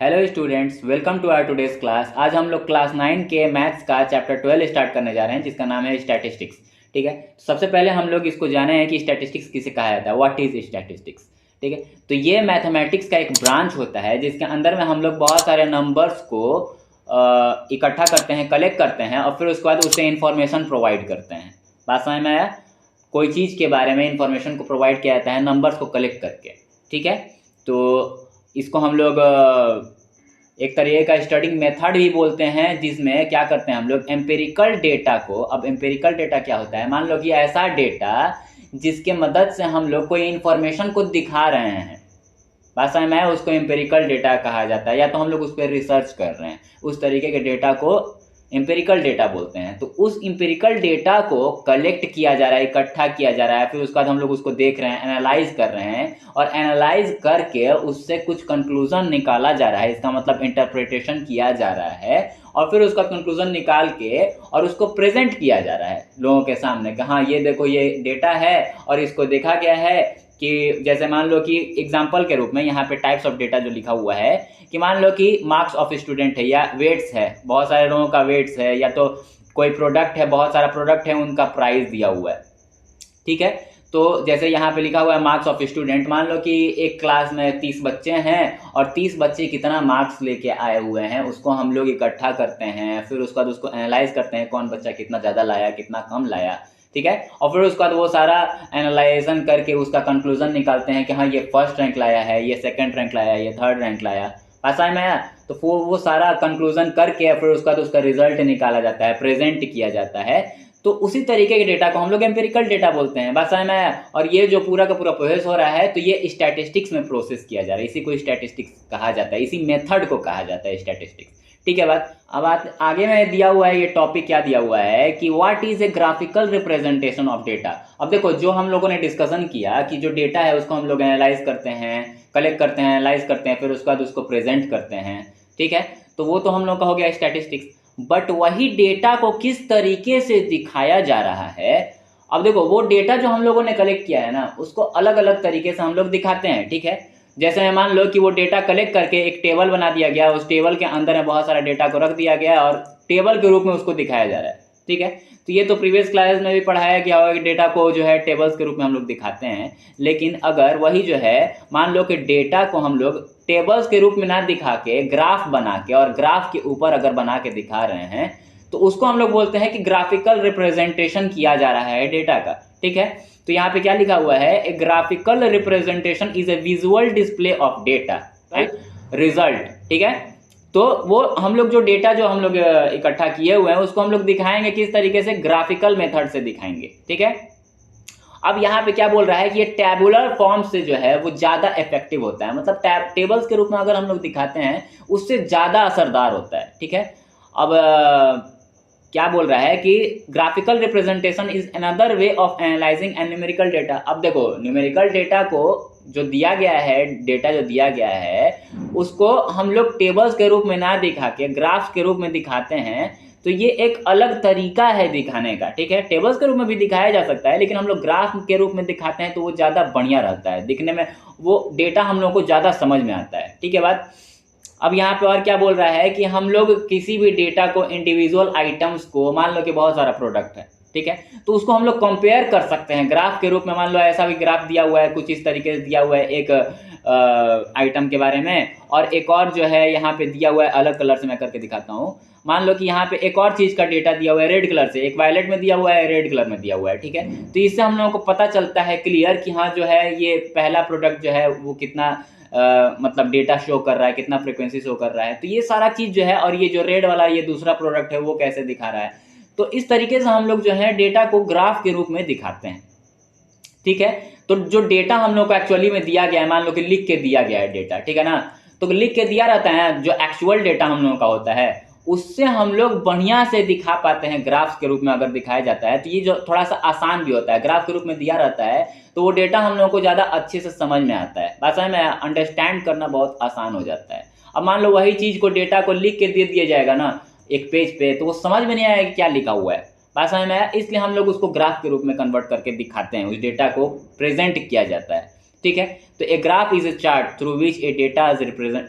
Hello students, welcome to our today's class. आज हम लोग क्लास 9 के मैथ्स का चैप्टर 12 स्टार्ट करने जा रहे हैं, जिसका नाम है स्टैटिस्टिक्स। ठीक है, सबसे पहले हम लोग इसको जाने हैं कि स्टैटिस्टिक्स किसे कहा जाता है, व्हाट इज स्टैटिस्टिक्स। ठीक है, तो ये मैथमेटिक्स का एक ब्रांच होता है जिसके अंदर में हम लोग बहुत सारे नंबर्स को इकट्ठा करते हैं, कलेक्ट करते हैं और फिर उसके बाद उससे इंफॉर्मेशन प्रोवाइड करते हैं। बात समझ में आया? कोई चीज़ के बारे में इंफॉर्मेशन को प्रोवाइड किया जाता है नंबर्स को कलेक्ट करके। ठीक है, तो इसको हम लोग एक तरीके का स्टडिंग मेथड भी बोलते हैं, जिसमें क्या करते हैं हम लोग एम्पिरिकल डेटा को। अब एम्पिरिकल डेटा क्या होता है? मान लो कि ऐसा डेटा जिसके मदद से हम लोग कोई इंफॉर्मेशन को दिखा रहे हैं, बात समझ में आया, उसको एम्पिरिकल डेटा कहा जाता है, या तो हम लोग उस पर रिसर्च कर रहे हैं, उस तरीके के डेटा को एम्पिरिकल डेटा बोलते हैं। तो उस एम्पिरिकल डेटा को कलेक्ट किया जा रहा है, इकट्ठा किया जा रहा है, फिर उसके बाद हम लोग उसको देख रहे हैं, एनालाइज कर रहे हैं, और एनालाइज करके उससे कुछ कंक्लूजन निकाला जा रहा है। इसका मतलब इंटरप्रिटेशन किया जा रहा है, और फिर उसका कंक्लूजन निकाल के और उसको प्रेजेंट किया जा रहा है लोगों के सामने कि हाँ, ये देखो ये डेटा है और इसको देखा गया है। कि जैसे मान लो कि एग्जाम्पल के रूप में यहाँ पे टाइप्स ऑफ डेटा जो लिखा हुआ है, कि मान लो कि मार्क्स ऑफ स्टूडेंट है, या वेट्स है, बहुत सारे लोगों का वेट्स है, या तो कोई प्रोडक्ट है, बहुत सारा प्रोडक्ट है, उनका प्राइस दिया हुआ है। ठीक है, तो जैसे यहाँ पे लिखा हुआ है मार्क्स ऑफ स्टूडेंट, मान लो कि एक क्लास में 30 बच्चे हैं और 30 बच्चे कितना मार्क्स लेके आए हुए हैं उसको हम लोग इकट्ठा करते हैं, फिर उसके बाद उसको एनालाइज करते हैं कौन बच्चा कितना ज़्यादा लाया, कितना कम लाया। ठीक है, और फिर उसके बाद वो सारा एनालाइजेशन करके उसका कंक्लूजन निकालते हैं कि हाँ, ये फर्स्ट रैंक लाया है, ये सेकंड रैंक लाया है, ये थर्ड रैंक लाया। ऐसा में आया? तो वो सारा कंक्लूजन करके फिर उसका तो उसका रिजल्ट निकाला जाता है, प्रेजेंट किया जाता है। तो उसी तरीके के डेटा को हम लोग एम्पिरिकल डेटा बोलते हैं। बात समझ में आया? और ये जो पूरा का पूरा प्रोसेस हो रहा है, तो ये स्टैटिस्टिक्स में प्रोसेस किया जा रहा है, इसी को स्टैटिस्टिक्स कहा जाता है, इसी मेथड को कहा जाता है स्टैटिस्टिक्स। ठीक है बात। अब आगे में दिया हुआ है, ये टॉपिक क्या दिया हुआ है कि what is a graphical representation of data. अब देखो, जो हम लोगों ने डिस्कशन किया कि जो डेटा है उसको हम लोग एनालाइज करते हैं, कलेक्ट करते हैं, एनालाइज करते हैं, फिर उसके बाद उसको प्रेजेंट करते हैं। ठीक है, तो वो तो हम लोग का हो गया स्टैटिस्टिक्स। बट वही डेटा को किस तरीके से दिखाया जा रहा है। अब देखो, वो डेटा जो हम लोगों ने कलेक्ट किया है ना, उसको अलग अलग तरीके से हम लोग दिखाते हैं। ठीक है, जैसे मान लो कि वो डेटा कलेक्ट करके एक टेबल बना दिया गया, उस टेबल के अंदर में बहुत सारा डेटा को रख दिया गया और टेबल के रूप में उसको दिखाया जा रहा है। ठीक है, तो ये तो प्रीवियस क्लास में भी पढ़ाया गया होगा कि डेटा को जो है टेबल्स के रूप में हम लोग दिखाते हैं। लेकिन अगर वही जो है, मान लो कि डेटा को हम लोग टेबल्स के रूप में ना दिखा के ग्राफ बना के, और ग्राफ के ऊपर अगर बना के दिखा रहे हैं, तो उसको हम लोग बोलते हैं कि ग्राफिकल रिप्रेजेंटेशन किया जा रहा है डेटा का। ठीक है, तो यहाँ पे क्या लिखा हुआ है, a graphical representation is a visual display of data result. ठीक है, तो वो हम लोग जो डेटा जो हम लोग इकट्ठा किए हुए हैं उसको हम लोग दिखाएंगे किस तरीके से, ग्राफिकल मेथड से दिखाएंगे। ठीक है, अब यहाँ पे क्या बोल रहा है कि ये टैबुलर फॉर्म से जो है वो ज्यादा इफेक्टिव होता है, मतलब टेबल्स के रूप में अगर हम लोग दिखाते हैं उससे ज्यादा असरदार होता है। ठीक है, अब क्या बोल रहा है कि graphical representation is another way of analysing and numerical data. अब देखो, न्यूमेरिकल डेटा को जो दिया गया है, डेटा जो दिया गया है उसको हम लोग टेबल्स के रूप में ना दिखा के ग्राफ्स के रूप में दिखाते हैं, तो ये एक अलग तरीका है दिखाने का। ठीक है, टेबल्स के रूप में भी दिखाया जा सकता है, लेकिन हम लोग ग्राफ के रूप में दिखाते हैं तो वो ज़्यादा बढ़िया रहता है दिखने में, वो डेटा हम लोग को ज़्यादा समझ में आता है। ठीक है बात। अब यहाँ पे और क्या बोल रहा है कि हम लोग किसी भी डेटा को, इंडिविजुअल आइटम्स को, मान लो कि बहुत सारा प्रोडक्ट है, ठीक है, तो उसको हम लोग कंपेयर कर सकते हैं ग्राफ के रूप में। मान लो ऐसा भी ग्राफ दिया हुआ है, कुछ इस तरीके से दिया हुआ है एक आइटम के बारे में, और एक और जो है यहाँ पे दिया हुआ है, अलग कलर से मैं करके दिखाता हूँ। मान लो कि यहाँ पे एक और चीज का डेटा दिया हुआ है रेड कलर से, एक वायलेट में दिया हुआ है, रेड कलर में दिया हुआ है। ठीक है, तो इससे हम लोगों को पता चलता है क्लियर कि हाँ, जो है ये पहला प्रोडक्ट जो है वो कितना मतलब डेटा शो कर रहा है, कितना फ्रीक्वेंसी शो कर रहा है, तो ये सारा चीज जो है, और ये जो रेड वाला ये दूसरा प्रोडक्ट है वो कैसे दिखा रहा है। तो इस तरीके से हम लोग जो है डेटा को ग्राफ के रूप में दिखाते हैं। ठीक है, तो जो डेटा हम लोग को एक्चुअली में दिया गया है, मान लो कि लिख के दिया गया है डेटा, ठीक है ना, तो लिख के दिया रहता है, जो एक्चुअल डेटा हम लोगों का होता है उससे हम लोग बढ़िया से दिखा पाते हैं ग्राफ्स के रूप में अगर दिखाया जाता है, तो ये जो थोड़ा सा आसान भी होता है, ग्राफ के रूप में दिया रहता है तो वो डेटा हम लोगों को ज़्यादा अच्छे से समझ में आता है, बात समझ में, अंडरस्टैंड करना बहुत आसान हो जाता है। अब मान लो वही चीज़ को, डेटा को लिख के दे दिया जाएगा ना एक पेज पे, तो वो समझ में नहीं आएगा कि क्या लिखा हुआ है, बात समझ में आया, इसलिए हम लोग उसको ग्राफ के रूप में कन्वर्ट करके दिखाते हैं, उस डेटा को प्रेजेंट किया जाता है। ठीक है। तो a graph is a chart through which a data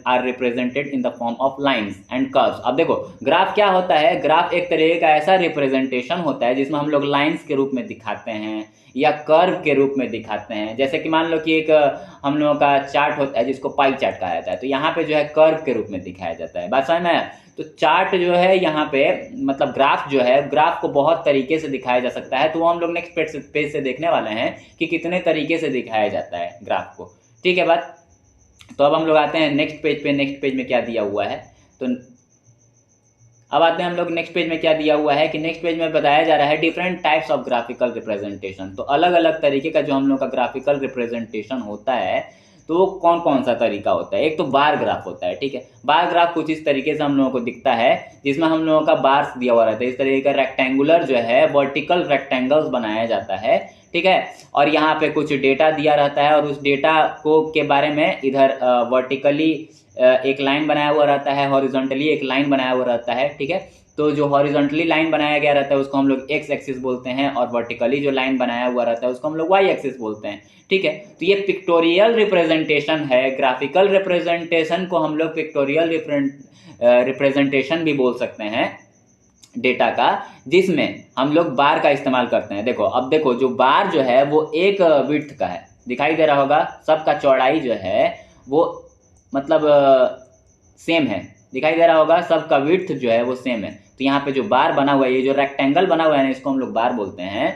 are represented in the form of lines and curves. अब देखो ग्राफ क्या होता है, ग्राफ एक तरीके का ऐसा रिप्रेजेंटेशन होता है जिसमें हम लोग लाइंस के रूप में दिखाते हैं या कर्व के रूप में दिखाते हैं। जैसे कि मान लो कि एक हम लोगों का चार्ट होता है जिसको पाई चार्ट कहा जाता है, तो यहाँ पे जो है कर्व के रूप में दिखाया जाता है। बात समझ में आया? तो चार्ट जो है यहाँ पे मतलब ग्राफ जो है, ग्राफ को बहुत तरीके से दिखाया जा सकता है। तो वो हम लोग नेक्स्ट पेज से देखने वाले हैं कि कितने तरीके से दिखाया जाता है ग्राफ को, ठीक है बात। तो अब हम लोग आते हैं नेक्स्ट पेज पे। नेक्स्ट पेज में क्या दिया हुआ है, तो अब आते हैं हम लोग नेक्स्ट पेज में क्या दिया हुआ है कि नेक्स्ट पेज में बताया जा रहा है different types of graphical representation. तो अलग अलग तरीके का जो हम लोग का ग्राफिकल रिप्रेजेंटेशन होता है तो वो कौन कौन सा तरीका होता है। एक तो बार ग्राफ होता है, ठीक है। बार ग्राफ कुछ इस तरीके से हम लोगों को दिखता है जिसमें हम लोगों का बार्स दिया हुआ रहता है। इस तरीके का रेक्टेंगुलर जो है वर्टिकल रेक्टेंगल्स बनाया जाता है, ठीक है। और यहाँ पे कुछ डेटा दिया रहता है और उस डेटा को के बारे में इधर वर्टिकली एक लाइन बनाया हुआ रहता है, हॉरिजॉन्टली एक लाइन बनाया हुआ रहता है, ठीक है। तो जो हॉरिजॉन्टली लाइन बनाया गया रहता है उसको हम लोग एक्स एक्सिस बोलते हैं और वर्टिकली जो लाइन बनाया हुआ रहता है उसको हम लोग वाई एक्सिस बोलते हैं, ठीक है। तो ये पिक्टोरियल रिप्रेजेंटेशन है। ग्राफिकल रिप्रेजेंटेशन को हम लोग पिक्टोरियल रिप्रेजेंटेशन भी बोल सकते हैं डेटा का, जिसमें हम लोग बार का इस्तेमाल करते हैं। देखो अब देखो जो बार जो है वो एक विड्थ का है, दिखाई दे रहा होगा। सबका चौड़ाई जो है वो मतलब सेम है, दिखाई दे रहा होगा। सबका विड्थ जो है वो सेम है। तो यहाँ पे जो बार बना हुआ है, ये जो रेक्टेंगल बना हुआ है ना, इसको हम लोग बार बोलते हैं।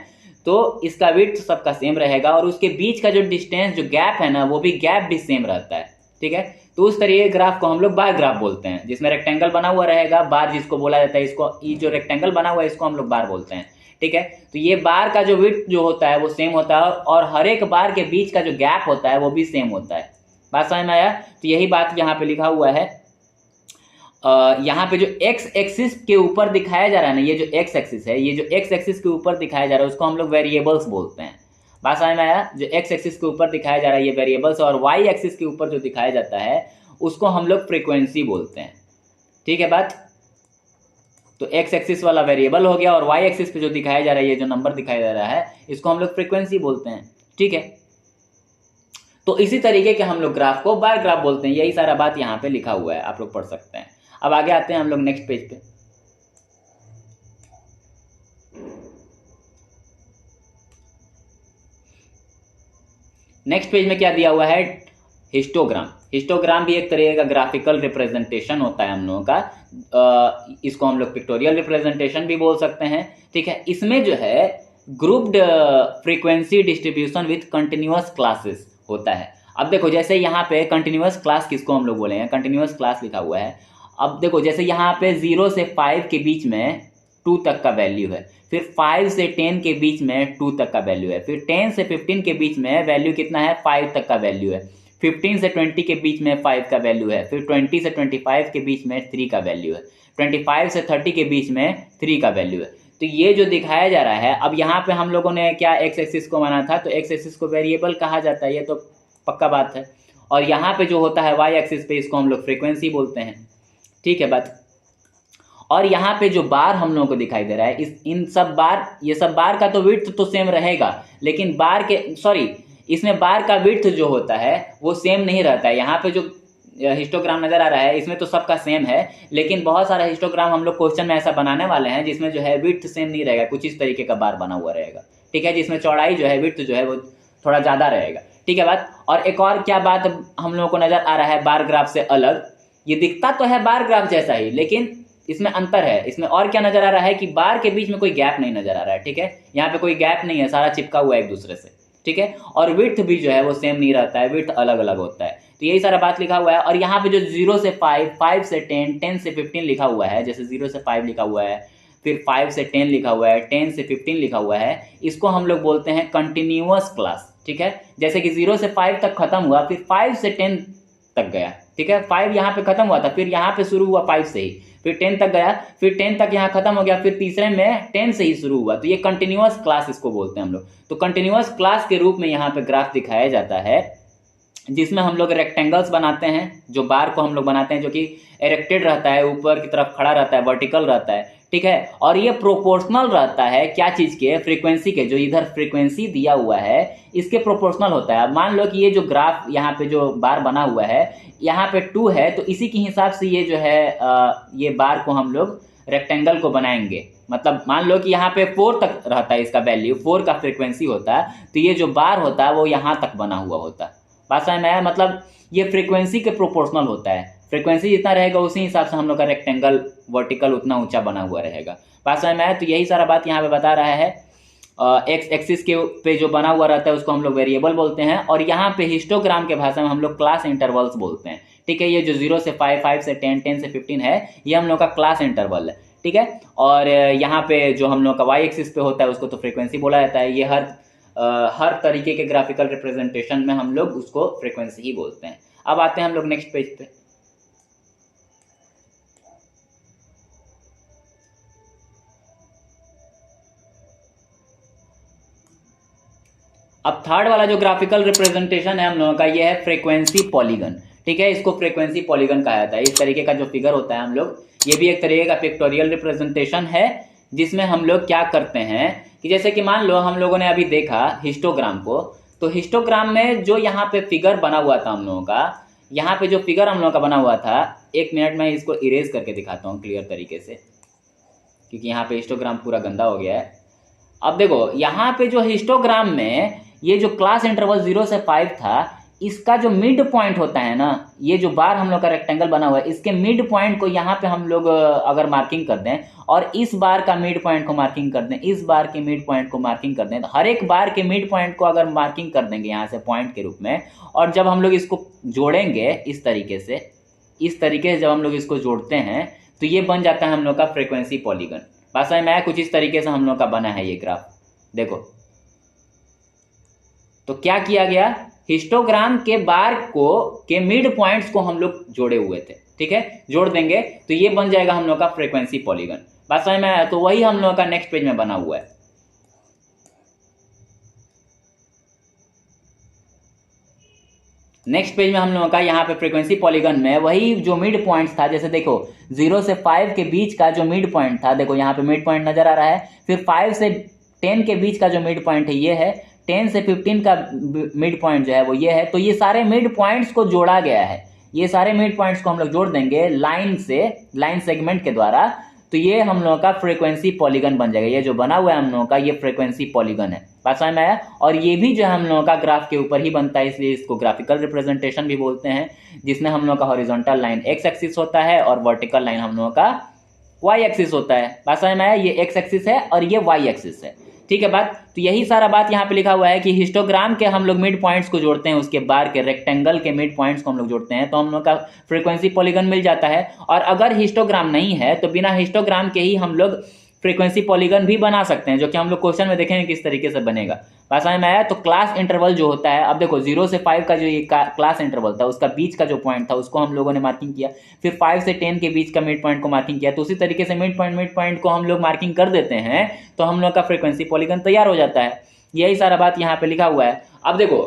तो इसका विड्थ सबका सेम रहेगा और उसके बीच का जो डिस्टेंस जो गैप है ना, वो भी गैप भी सेम रहता है, ठीक है। तो उस तरीके ग्राफ को हम लोग बार ग्राफ बोलते हैं, जिसमें रेक्टेंगल बना हुआ रहेगा। बार जिसको बोला जाता है, इसको ये जो रेक्टेंगल बना हुआ है इसको हम लोग बार बोलते हैं, ठीक है। तो ये बार का जो विड्थ जो होता है वो सेम होता है और हर एक बार के बीच का जो गैप होता है वो भी सेम होता है। बात समझ में आया? तो यही बात यहाँ पे लिखा हुआ है। यहाँ पे जो एक्स एक्सिस के ऊपर दिखाया जा रहा है ना, ये जो एक्स एक्सिस है, ये जो एक्स एक्सिस के ऊपर दिखाया जा रहा है उसको हम लोग वेरिएबल्स बोलते हैं। बात समझ में आया? जो एक्स एक्सिस के ऊपर दिखाया जा रहा है ये वेरिएबल्स, और वाई एक्सिस के ऊपर जो दिखाया जाता है उसको हम लोग फ्रीक्वेंसी बोलते हैं, ठीक है बात। तो एक्स एक्सिस वाला वेरिएबल हो गया और वाई एक्सिस पे जो दिखाया जा रहा है, ये जो नंबर दिखाया जा रहा है, इसको हम लोग फ्रीक्वेंसी बोलते हैं, ठीक है। तो इसी तरीके के हम लोग ग्राफ को बार ग्राफ बोलते हैं। यही सारा बात यहाँ पे लिखा हुआ है, आप लोग पढ़ सकते हैं। अब आगे आते हैं हम लोग नेक्स्ट पेज पे। नेक्स्ट पेज में क्या दिया हुआ है, हिस्टोग्राम। हिस्टोग्राम भी एक तरीके का ग्राफिकल रिप्रेजेंटेशन होता है हम लोगों का। इसको हम लोग पिक्टोरियल रिप्रेजेंटेशन भी बोल सकते हैं, ठीक है। इसमें जो है grouped frequency distribution with continuous classes होता है। अब देखो जैसे यहाँ पे कंटिन्यूअस क्लास किसको हम लोग बोले हैं, कंटिन्यूअस क्लास लिखा हुआ है। अब देखो जैसे यहाँ पे 0 से 5 के बीच में 2 तक का वैल्यू है, फिर 5 से 10 के बीच में 2 तक का वैल्यू है, फिर 10 से 15 के बीच में वैल्यू कितना है, 5 तक का वैल्यू है, 15 से 20 के बीच में 5 का वैल्यू है, फिर 20 से 25 के बीच में 3 का वैल्यू है, 25 से 30 के बीच में 3 का वैल्यू है। तो ये जो दिखाया जा रहा है, अब यहाँ पे हम लोगों ने क्या एक्स एक्सिस को माना था, तो एक्स एक्सिस को वेरिएबल कहा जाता है, ये तो पक्का बात है। और यहाँ पे जो होता है वाई एक्सिस पे, इसको हम लोग फ्रीक्वेंसी बोलते हैं, ठीक है बात। और यहाँ पे जो बार हम लोगों को दिखाई दे रहा है, इन सब बार, ये सब बार का तो विड्थ तो सेम रहेगा, लेकिन बार के इसमें बार का विड्थ जो होता है वो सेम नहीं रहता है। यहाँ पे जो हिस्टोग्राम नजर आ रहा है इसमें तो सबका सेम है, लेकिन बहुत सारा हिस्टोग्राम हम लोग क्वेश्चन में ऐसा बनाने वाले हैं जिसमें जो है विड्थ सेम नहीं रहेगा, कुछ इस तरीके का बार बना हुआ रहेगा, ठीक है, जिसमें चौड़ाई जो है, विड्थ जो है वो थोड़ा ज्यादा रहेगा, ठीक है बात। और एक और क्या बात हम लोगों को नजर आ रहा है बार ग्राफ से अलग, ये दिखता तो है बार ग्राफ जैसा ही, लेकिन इसमें अंतर है। इसमें और क्या नजर आ रहा है कि बार के बीच में कोई गैप नहीं नजर आ रहा है, ठीक है, यहाँ पे कोई गैप नहीं है, सारा चिपका हुआ है एक दूसरे से, ठीक है। और विड्थ भी जो है वो सेम नहीं रहता है, विड्थ अलग अलग होता है। तो यही सारा बात लिखा हुआ है। और यहाँ पे जो 0 से 5, 5 से 10, 10 से 15 लिखा हुआ है, जैसे 0 से 5 लिखा हुआ है, फिर 5 से 10 लिखा हुआ है, 10 से 15 लिखा हुआ है, इसको हम लोग बोलते हैं कंटिन्यूअस क्लास, ठीक है। जैसे कि 0 से 5 तक खत्म हुआ, फिर 5 से 10 तक गया, ठीक है, 5 यहाँ पे खत्म हुआ था, फिर यहाँ पे शुरू हुआ 5 से ही, फिर 10 तक गया, फिर 10 तक यहाँ खत्म हो गया, फिर तीसरे में 10 से ही शुरू हुआ। तो ये कंटिन्यूअस क्लास इसको बोलते हैं हम लोग। तो कंटिन्यूअस क्लास के रूप में यहाँ पे ग्राफ दिखाया जाता है, जिसमें हम लोग रेक्टेंगल्स बनाते हैं, जो बार को हम लोग बनाते हैं जो कि इरेक्टेड रहता है, ऊपर की तरफ खड़ा रहता है, वर्टिकल रहता है, ठीक है। और ये प्रोपोर्शनल रहता है क्या चीज़ के, फ्रीक्वेंसी के, जो इधर फ्रीक्वेंसी दिया हुआ है इसके प्रोपोर्शनल होता है। अब मान लो कि ये जो ग्राफ यहाँ पे जो बार बना हुआ है यहाँ पे 2 है, तो इसी के हिसाब से ये जो है ये बार को हम लोग रेक्टेंगल को बनाएंगे। मतलब मान लो कि यहाँ पे 4 तक रहता है इसका वैल्यू, 4 का फ्रीक्वेंसी होता है, तो ये जो बार होता है वो यहाँ तक बना हुआ होता है। बात समझ में आया? मतलब ये फ्रीक्वेंसी के प्रोपोर्शनल होता है, फ्रीक्वेंसी जितना रहेगा उसी हिसाब से हम लोग का रेक्टेंगल वर्टिकल उतना ऊंचा बना हुआ रहेगा। बात समझ में आया? तो यही सारा बात यहाँ पे बता रहा है। एक्स एक्सिस के पे जो बना हुआ रहता है उसको हम लोग वेरिएबल बोलते हैं, और यहाँ पे हिस्टोग्राम के भाषा में हम लोग क्लास इंटरवल्स बोलते हैं। ठीक है, ये जो 0 से 5, 5 से 10, 10 से 15 है, ये हम लोग का क्लास इंटरवल है। ठीक है, और यहाँ पे जो हम लोग का वाई एक्सिस पे होता है उसको तो फ्रीक्वेंसी बोला जाता है। ये हर तरीके के ग्राफिकल रिप्रेजेंटेशन में हम लोग उसको फ्रीक्वेंसी ही बोलते हैं। अब आते हैं हम लोग नेक्स्ट पेज पे। अब थर्ड वाला जो ग्राफिकल रिप्रेजेंटेशन है हम लोगों का, ये है फ्रीक्वेंसी पॉलीगन। ठीक है, इसको फ्रीक्वेंसी पॉलीगन कहा जाता है। इस तरीके का जो फिगर होता है हम लोग, ये भी एक तरीके का पिक्टोरियल रिप्रेजेंटेशन है, जिसमें हम लोग क्या करते हैं कि जैसे कि मान लो हम लोगों ने अभी देखा हिस्टोग्राम को, तो हिस्टोग्राम में जो यहाँ पे फिगर बना हुआ था हम लोगों का, यहाँ पे जो फिगर हम लोगों का बना हुआ था, 1 मिनट में इसको इरेज करके दिखाता हूँ क्लियर तरीके से, क्योंकि यहाँ पे हिस्टोग्राम पूरा गंदा हो गया है। अब देखो यहाँ पे जो हिस्टोग्राम में ये जो क्लास इंटरवल 0 से 5 था, इसका जो मिड पॉइंट होता है ना, ये जो बार हम लोग का रेक्टेंगल बना हुआ है, इसके मिड पॉइंट को यहाँ पे हम लोग अगर मार्किंग कर दें, और इस बार का मिड पॉइंट को मार्किंग कर दें, इस बार के मिड पॉइंट को मार्किंग कर दें, तो हर एक बार के मिड पॉइंट को अगर मार्किंग कर देंगे यहाँ से पॉइंट के रूप में, और जब हम लोग इसको जोड़ेंगे इस तरीके से जब हम लोग इसको जोड़ते हैं, तो ये बन जाता है हम लोग का फ्रीक्वेंसी पॉलीगन। भाषा में कुछ इस तरीके से हम लोग का बना है ये ग्राफ। देखो तो क्या किया गया, हिस्टोग्राम के बार को के मिड पॉइंट्स को हम लोग जोड़े हुए थे। ठीक है, जोड़ देंगे तो ये बन जाएगा हम लोग का फ्रीक्वेंसी पॉलीगन। बात समझ में आया? तो वही हम लोग का नेक्स्ट पेज में बना हुआ है। नेक्स्ट पेज में हम लोगों का यहाँ पे फ्रीक्वेंसी पॉलीगन में वही जो मिड पॉइंट्स था, जैसे देखो 0 से 5 के बीच का जो मिड पॉइंट था, देखो यहाँ पे मिड पॉइंट नजर आ रहा है, फिर 5 से 10 के बीच का जो मिड पॉइंट है ये है, 10 से 15 का मिड पॉइंट जो है वो ये है। तो ये सारे मिड पॉइंट्स को जोड़ा गया है, ये सारे मिड पॉइंट्स को हम लोग जोड़ देंगे लाइन सेगमेंट के द्वारा, तो ये हम लोगों का फ्रीक्वेंसी पॉलीगन बन जाएगा। ये जो बना हुआ है हम लोगों का, ये फ्रीक्वेंसी पॉलीगन है। बात समझ में आया? और ये भी जो है हम लोगों का ग्राफ के ऊपर ही बनता है, इसलिए इसको ग्राफिकल रिप्रेजेंटेशन भी बोलते हैं, जिसमें हम लोगों का हॉरिजॉन्टल लाइन एक्स एक्सिस होता है और वर्टिकल लाइन हम लोगों का वाई एक्सिस होता है। बात समझ में आया? ये एक्स एक्सिस है और ये वाई एक्सिस है। ठीक है बात, तो यही सारा बात यहाँ पे लिखा हुआ है कि हिस्टोग्राम के हम लोग मिड पॉइंट्स को जोड़ते हैं, उसके बार के रेक्टेंगल के मिड पॉइंट्स को हम लोग जोड़ते हैं, तो हम लोग का फ्रीक्वेंसी पॉलीगन मिल जाता है। और अगर हिस्टोग्राम नहीं है तो बिना हिस्टोग्राम के ही हम लोग फ्रीक्वेंसी पॉलीगन भी बना सकते हैं, जो कि हम लोग क्वेश्चन में देखेंगे किस तरीके से बनेगा। बात समझ में आया? तो क्लास इंटरवल जो होता है, अब देखो 0 से 5 का जो ये क्लास इंटरवल था, उसका बीच का जो पॉइंट था उसको हम लोगों ने मार्किंग किया, फिर 5 से 10 के बीच का मिड पॉइंट को मार्किंग किया, तो उसी तरीके से मिड पॉइंट को हम लोग मार्किंग कर देते हैं, तो हम लोग का फ्रीक्वेंसी पॉलीगन तैयार हो जाता है। यही सारा बात यहाँ पे लिखा हुआ है। अब देखो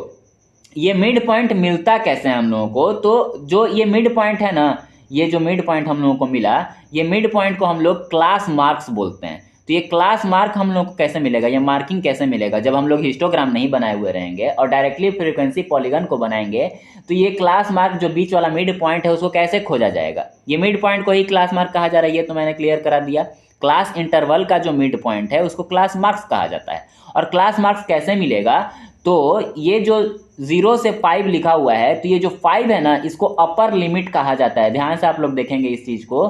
ये मिड पॉइंट मिलता कैसे है हम लोगों को, तो जो ये मिड पॉइंट है ना, ये जो मिड पॉइंट हम लोगों को मिला, ये मिड पॉइंट को हम लोग क्लास मार्क्स बोलते हैं। तो ये क्लास मार्क हम लोग को कैसे मिलेगा, ये मार्किंग कैसे मिलेगा, जब हम लोग हिस्टोग्राम नहीं बनाए हुए रहेंगे और डायरेक्टली फ्रीक्वेंसी पॉलीगन को बनाएंगे, तो ये क्लास मार्क जो बीच वाला मिड पॉइंट है उसको कैसे खोजा जाएगा। ये मिड पॉइंट को ही क्लास मार्क कहा जा रहा है, ये तो मैंने क्लियर करा दिया। क्लास इंटरवल का जो मिड पॉइंट है उसको क्लास मार्क्स कहा जाता है। और क्लास मार्क्स कैसे मिलेगा, तो ये जो 0 से 5 लिखा हुआ है, तो ये जो 5 है ना, इसको अपर लिमिट कहा जाता है। ध्यान से आप लोग देखेंगे इस चीज को,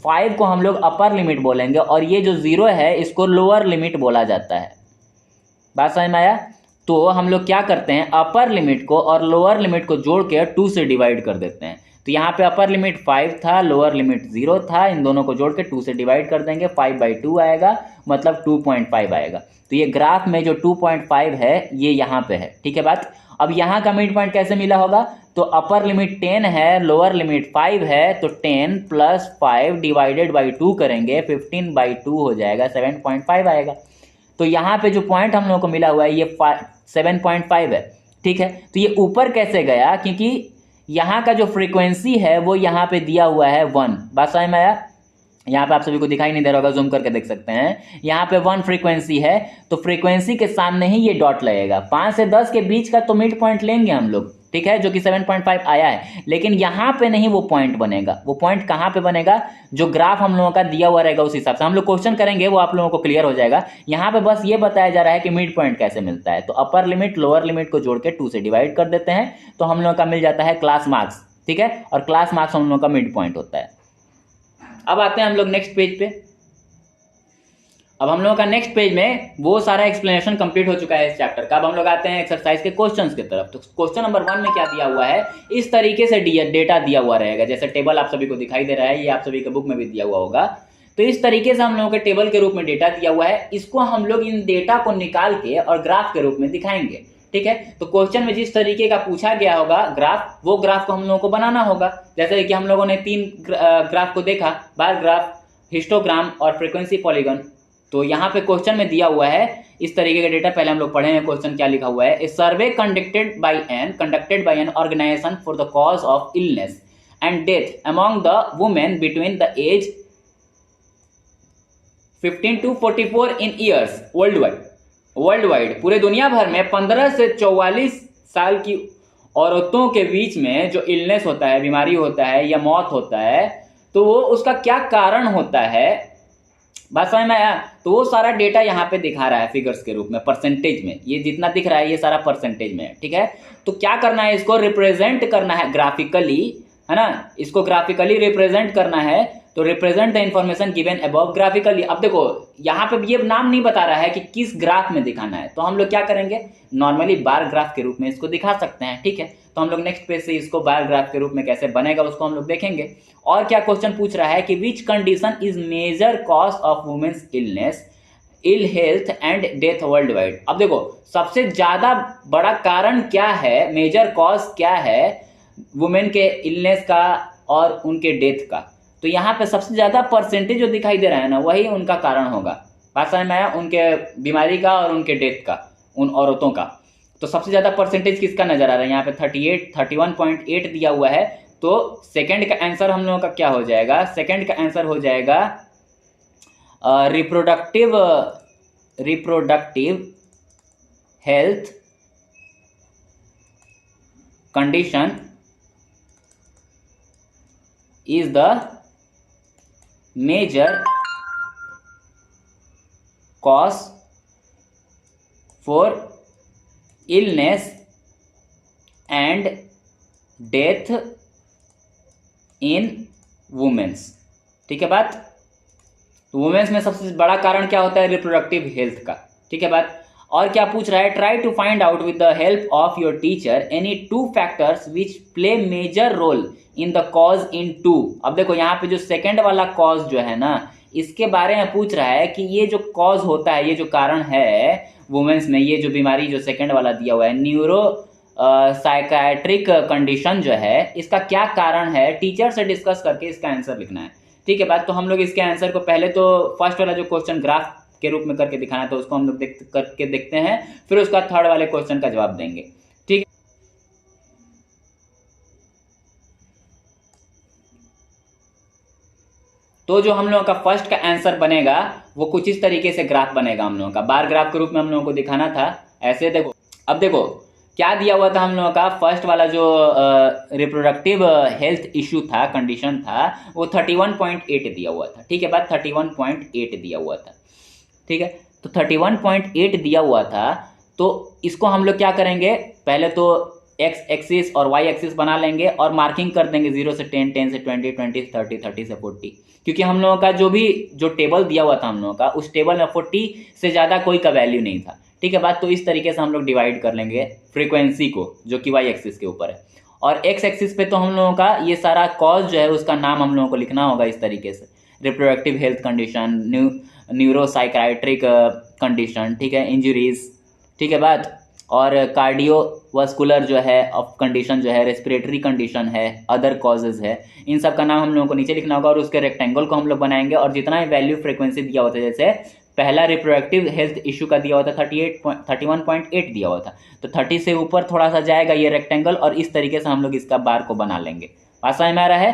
5 को हम लोग अपर लिमिट बोलेंगे, और ये जो 0 है इसको लोअर लिमिट बोला जाता है। बात समझ में आया? तो हम लोग क्या करते हैं, अपर लिमिट को और लोअर लिमिट को जोड़ के 2 से डिवाइड कर देते हैं। तो यहाँ पे अपर लिमिट 5 था, लोअर लिमिट 0 था, इन दोनों को जोड़ के 2 से डिवाइड कर देंगे, 5/2 आएगा, मतलब 2.5 आएगा। तो ये ग्राफ में जो 2.5 है ये यहाँ पे है। ठीक है बात। अब यहाँ का मिड पॉइंट कैसे मिला होगा, तो अपर लिमिट 10 है, लोअर लिमिट 5 है, तो 10 + 5 डिवाइडेड बाई 2 करेंगे, 15/2 हो जाएगा, 7.5 आएगा। तो यहाँ पे जो पॉइंट हम लोगों को मिला हुआ है ये 7.5 है। ठीक है, तो ये ऊपर कैसे गया, क्योंकि यहाँ का जो फ्रीक्वेंसी है वो यहाँ पे दिया हुआ है 1। बात समझ में आया? यहाँ पे आप सभी को दिखाई नहीं दे रहा होगा, जूम करके देख सकते हैं। यहाँ पे 1 फ्रीक्वेंसी है, तो फ्रीक्वेंसी के सामने ही ये डॉट लगेगा। 5 से 10 के बीच का तो मिड पॉइंट लेंगे हम लोग, ठीक है, जो कि 7.5 आया है। लेकिन यहाँ पे नहीं वो पॉइंट बनेगा। वो पॉइंट कहाँ पे बनेगा? जो ग्राफ हम लोगों का दिया हुआ रहेगा उस हिसाब से हम लोग क्वेश्चन करेंगे, वो आप लोगों को क्लियर हो जाएगा। यहाँ पे बस ये बताया जा रहा है कि मिड पॉइंट कैसे मिलता है। तो अपर लिमिट लोअर लिमिट को जोड़ के 2 से डिवाइड कर देते हैं, तो हम लोगों का मिल जाता है क्लास मार्क्स, ठीक है। और क्लास मार्क्स हम लोगों का मिड पॉइंट होता है। अब आते हैं हम लोग नेक्स्ट पेज पे। अब हम लोगों का नेक्स्ट पेज में वो सारा एक्सप्लेनेशन कंप्लीट हो चुका है इस चैप्टर का। अब हम लोग आते हैं एक्सरसाइज के क्वेश्चंस की तरफ। तो क्वेश्चन नंबर 1 में क्या दिया हुआ है, इस तरीके से डेटा दिया हुआ रहेगा, जैसे टेबल आप सभी को दिखाई दे रहा है, ये आप सभी के बुक में भी दिया हुआ होगा। तो इस तरीके से हम लोगों के टेबल के रूप में डेटा दिया हुआ है। इसको हम लोग इन डेटा को निकाल के और ग्राफ के रूप में दिखाएंगे, ठीक है। तो क्वेश्चन में जिस तरीके का पूछा गया होगा ग्राफ, वो ग्राफ को हम लोगों को बनाना होगा। जैसे कि हम लोगों ने 3 ग्राफ को देखा, बार ग्राफ, हिस्टोग्राम और फ्रीक्वेंसी पॉलीगन। तो यहाँ पे क्वेश्चन में दिया हुआ है इस तरीके का डेटा। पहले हम लोग पढ़े हैं क्वेश्चन क्या लिखा हुआ है। A survey conducted by an organisation for the cause of illness and death among the women between the age 15 to 44 in years worldwide, पूरे दुनिया भर में 15 से 44 साल की औरतों के बीच में जो इलनेस होता है, बीमारी होता है या मौत होता है, तो वो उसका क्या कारण होता है, बात समझ में आया। तो वो सारा डेटा यहाँ पे दिखा रहा है फिगर्स के रूप में, परसेंटेज में। ये जितना दिख रहा है ये सारा परसेंटेज में है, ठीक है। तो क्या करना है, इसको रिप्रेजेंट करना है ग्राफिकली, है ना। इसको ग्राफिकली रिप्रेजेंट करना है। तो represent the information given above graphically. अब देखो यहाँ पे ये नाम नहीं बता रहा है कि किस ग्राफ में दिखाना है, तो हम लोग क्या करेंगे, नॉर्मली बार ग्राफ के रूप में इसको दिखा सकते हैं, ठीक है। तो हम लोग नेक्स्ट पेज से इसको बार ग्राफ के रूप में कैसे बनेगा उसको हम लोग देखेंगे। और क्या क्वेश्चन पूछ रहा है कि which condition is major cause of women's illness, ill health and death worldwide. अब देखो सबसे ज्यादा बड़ा कारण क्या है, मेजर कॉज क्या है वुमेन के इलनेस का और उनके डेथ का। तो यहाँ पे सबसे ज्यादा परसेंटेज जो दिखाई दे रहा है ना, वही उनका कारण होगा। बात समझ में आया, उनके बीमारी का और उनके डेथ का, उन औरतों का। तो सबसे ज्यादा परसेंटेज किसका नजर आ रहा है, यहाँ पे 31.8 दिया हुआ है। तो सेकंड का आंसर हम लोगों का क्या हो जाएगा, सेकंड का आंसर हो जाएगा reproductive health condition is the major cause for illness and death in women's, ठीक है बात। तो वुमेन्स में सबसे बड़ा कारण क्या होता है, रिप्रोडक्टिव हेल्थ का, ठीक है बात। और क्या पूछ रहा है, try to find out with the help of your teacher any 2 factors which play major role in the cause in 2। अब देखो यहाँ पे जो सेकंड वाला कॉज जो है ना, इसके बारे में पूछ रहा है कि ये जो कॉज होता है, ये जो कारण है वुमेन्स में, ये जो बीमारी जो सेकंड वाला दिया हुआ है, न्यूरो साइकाट्रिक कंडीशन जो है, इसका क्या कारण है, टीचर से डिस्कस करके इसका आंसर लिखना है, ठीक है बात। तो हम लोग इसके आंसर को पहले तो फर्स्ट वाला जो क्वेश्चन ग्राफ के रूप में करके दिखाना है, तो उसको हम लोग करके देखते हैं, फिर उसका थर्ड वाले क्वेश्चन का जवाब देंगे, ठीक है। तो जो हम लोगों का फर्स्ट का आंसर बनेगा वो कुछ इस तरीके से ग्राफ बनेगा। हम लोगों का बार ग्राफ के रूप में हम लोगों को दिखाना था ऐसे। देखो अब देखो क्या दिया हुआ था हम लोगों का, फर्स्ट वाला जो रिप्रोडक्टिव हेल्थ इश्यू था, कंडीशन था, वो 31.8 दिया हुआ था, ठीक है बात। 31.8 दिया हुआ था, ठीक है। तो 31.8 दिया हुआ था। तो इसको हम लोग क्या करेंगे, पहले तो एक्स एक्सिस और वाई एक्सिस बना लेंगे और मार्किंग कर देंगे 0 से 10, 10 से 20, 20 से 30, 30 से 40, क्योंकि हम लोगों का जो टेबल दिया हुआ था हम लोगों का, उस टेबल में 40 से ज़्यादा कोई का वैल्यू नहीं था, ठीक है बात। तो इस तरीके से हम लोग डिवाइड कर लेंगे फ्रीक्वेंसी को, जो कि वाई एक्सिस के ऊपर है। और एक्स एक्सिस पे तो हम लोगों का ये सारा कॉज जो है उसका नाम हम लोगों को लिखना होगा इस तरीके से, रिप्रोडक्टिव हेल्थ कंडीशन, न्यूरोसाइकाट्रिक कंडीशन, ठीक है, इंजरीज, ठीक है बात। और कार्डियोवास्कुलर जो है ऑफ कंडीशन जो है, रेस्पिरेटरी कंडीशन है, अदर कॉजेज है, इन सब का नाम हम लोगों को नीचे लिखना होगा और उसके रेक्टेंगल को हम लोग बनाएंगे। और जितना ही वैल्यू फ्रीक्वेंसी दिया होता है, जैसे पहला रिप्रोडक्टिव हेल्थ इशू का दिया हुआ था 31.8 दिया हुआ था, तो 30 से ऊपर थोड़ा सा जाएगा ये रेक्टेंगल और इस तरीके से हम लोग इसका बार को बना लेंगे। बात समझ में आ रहा है।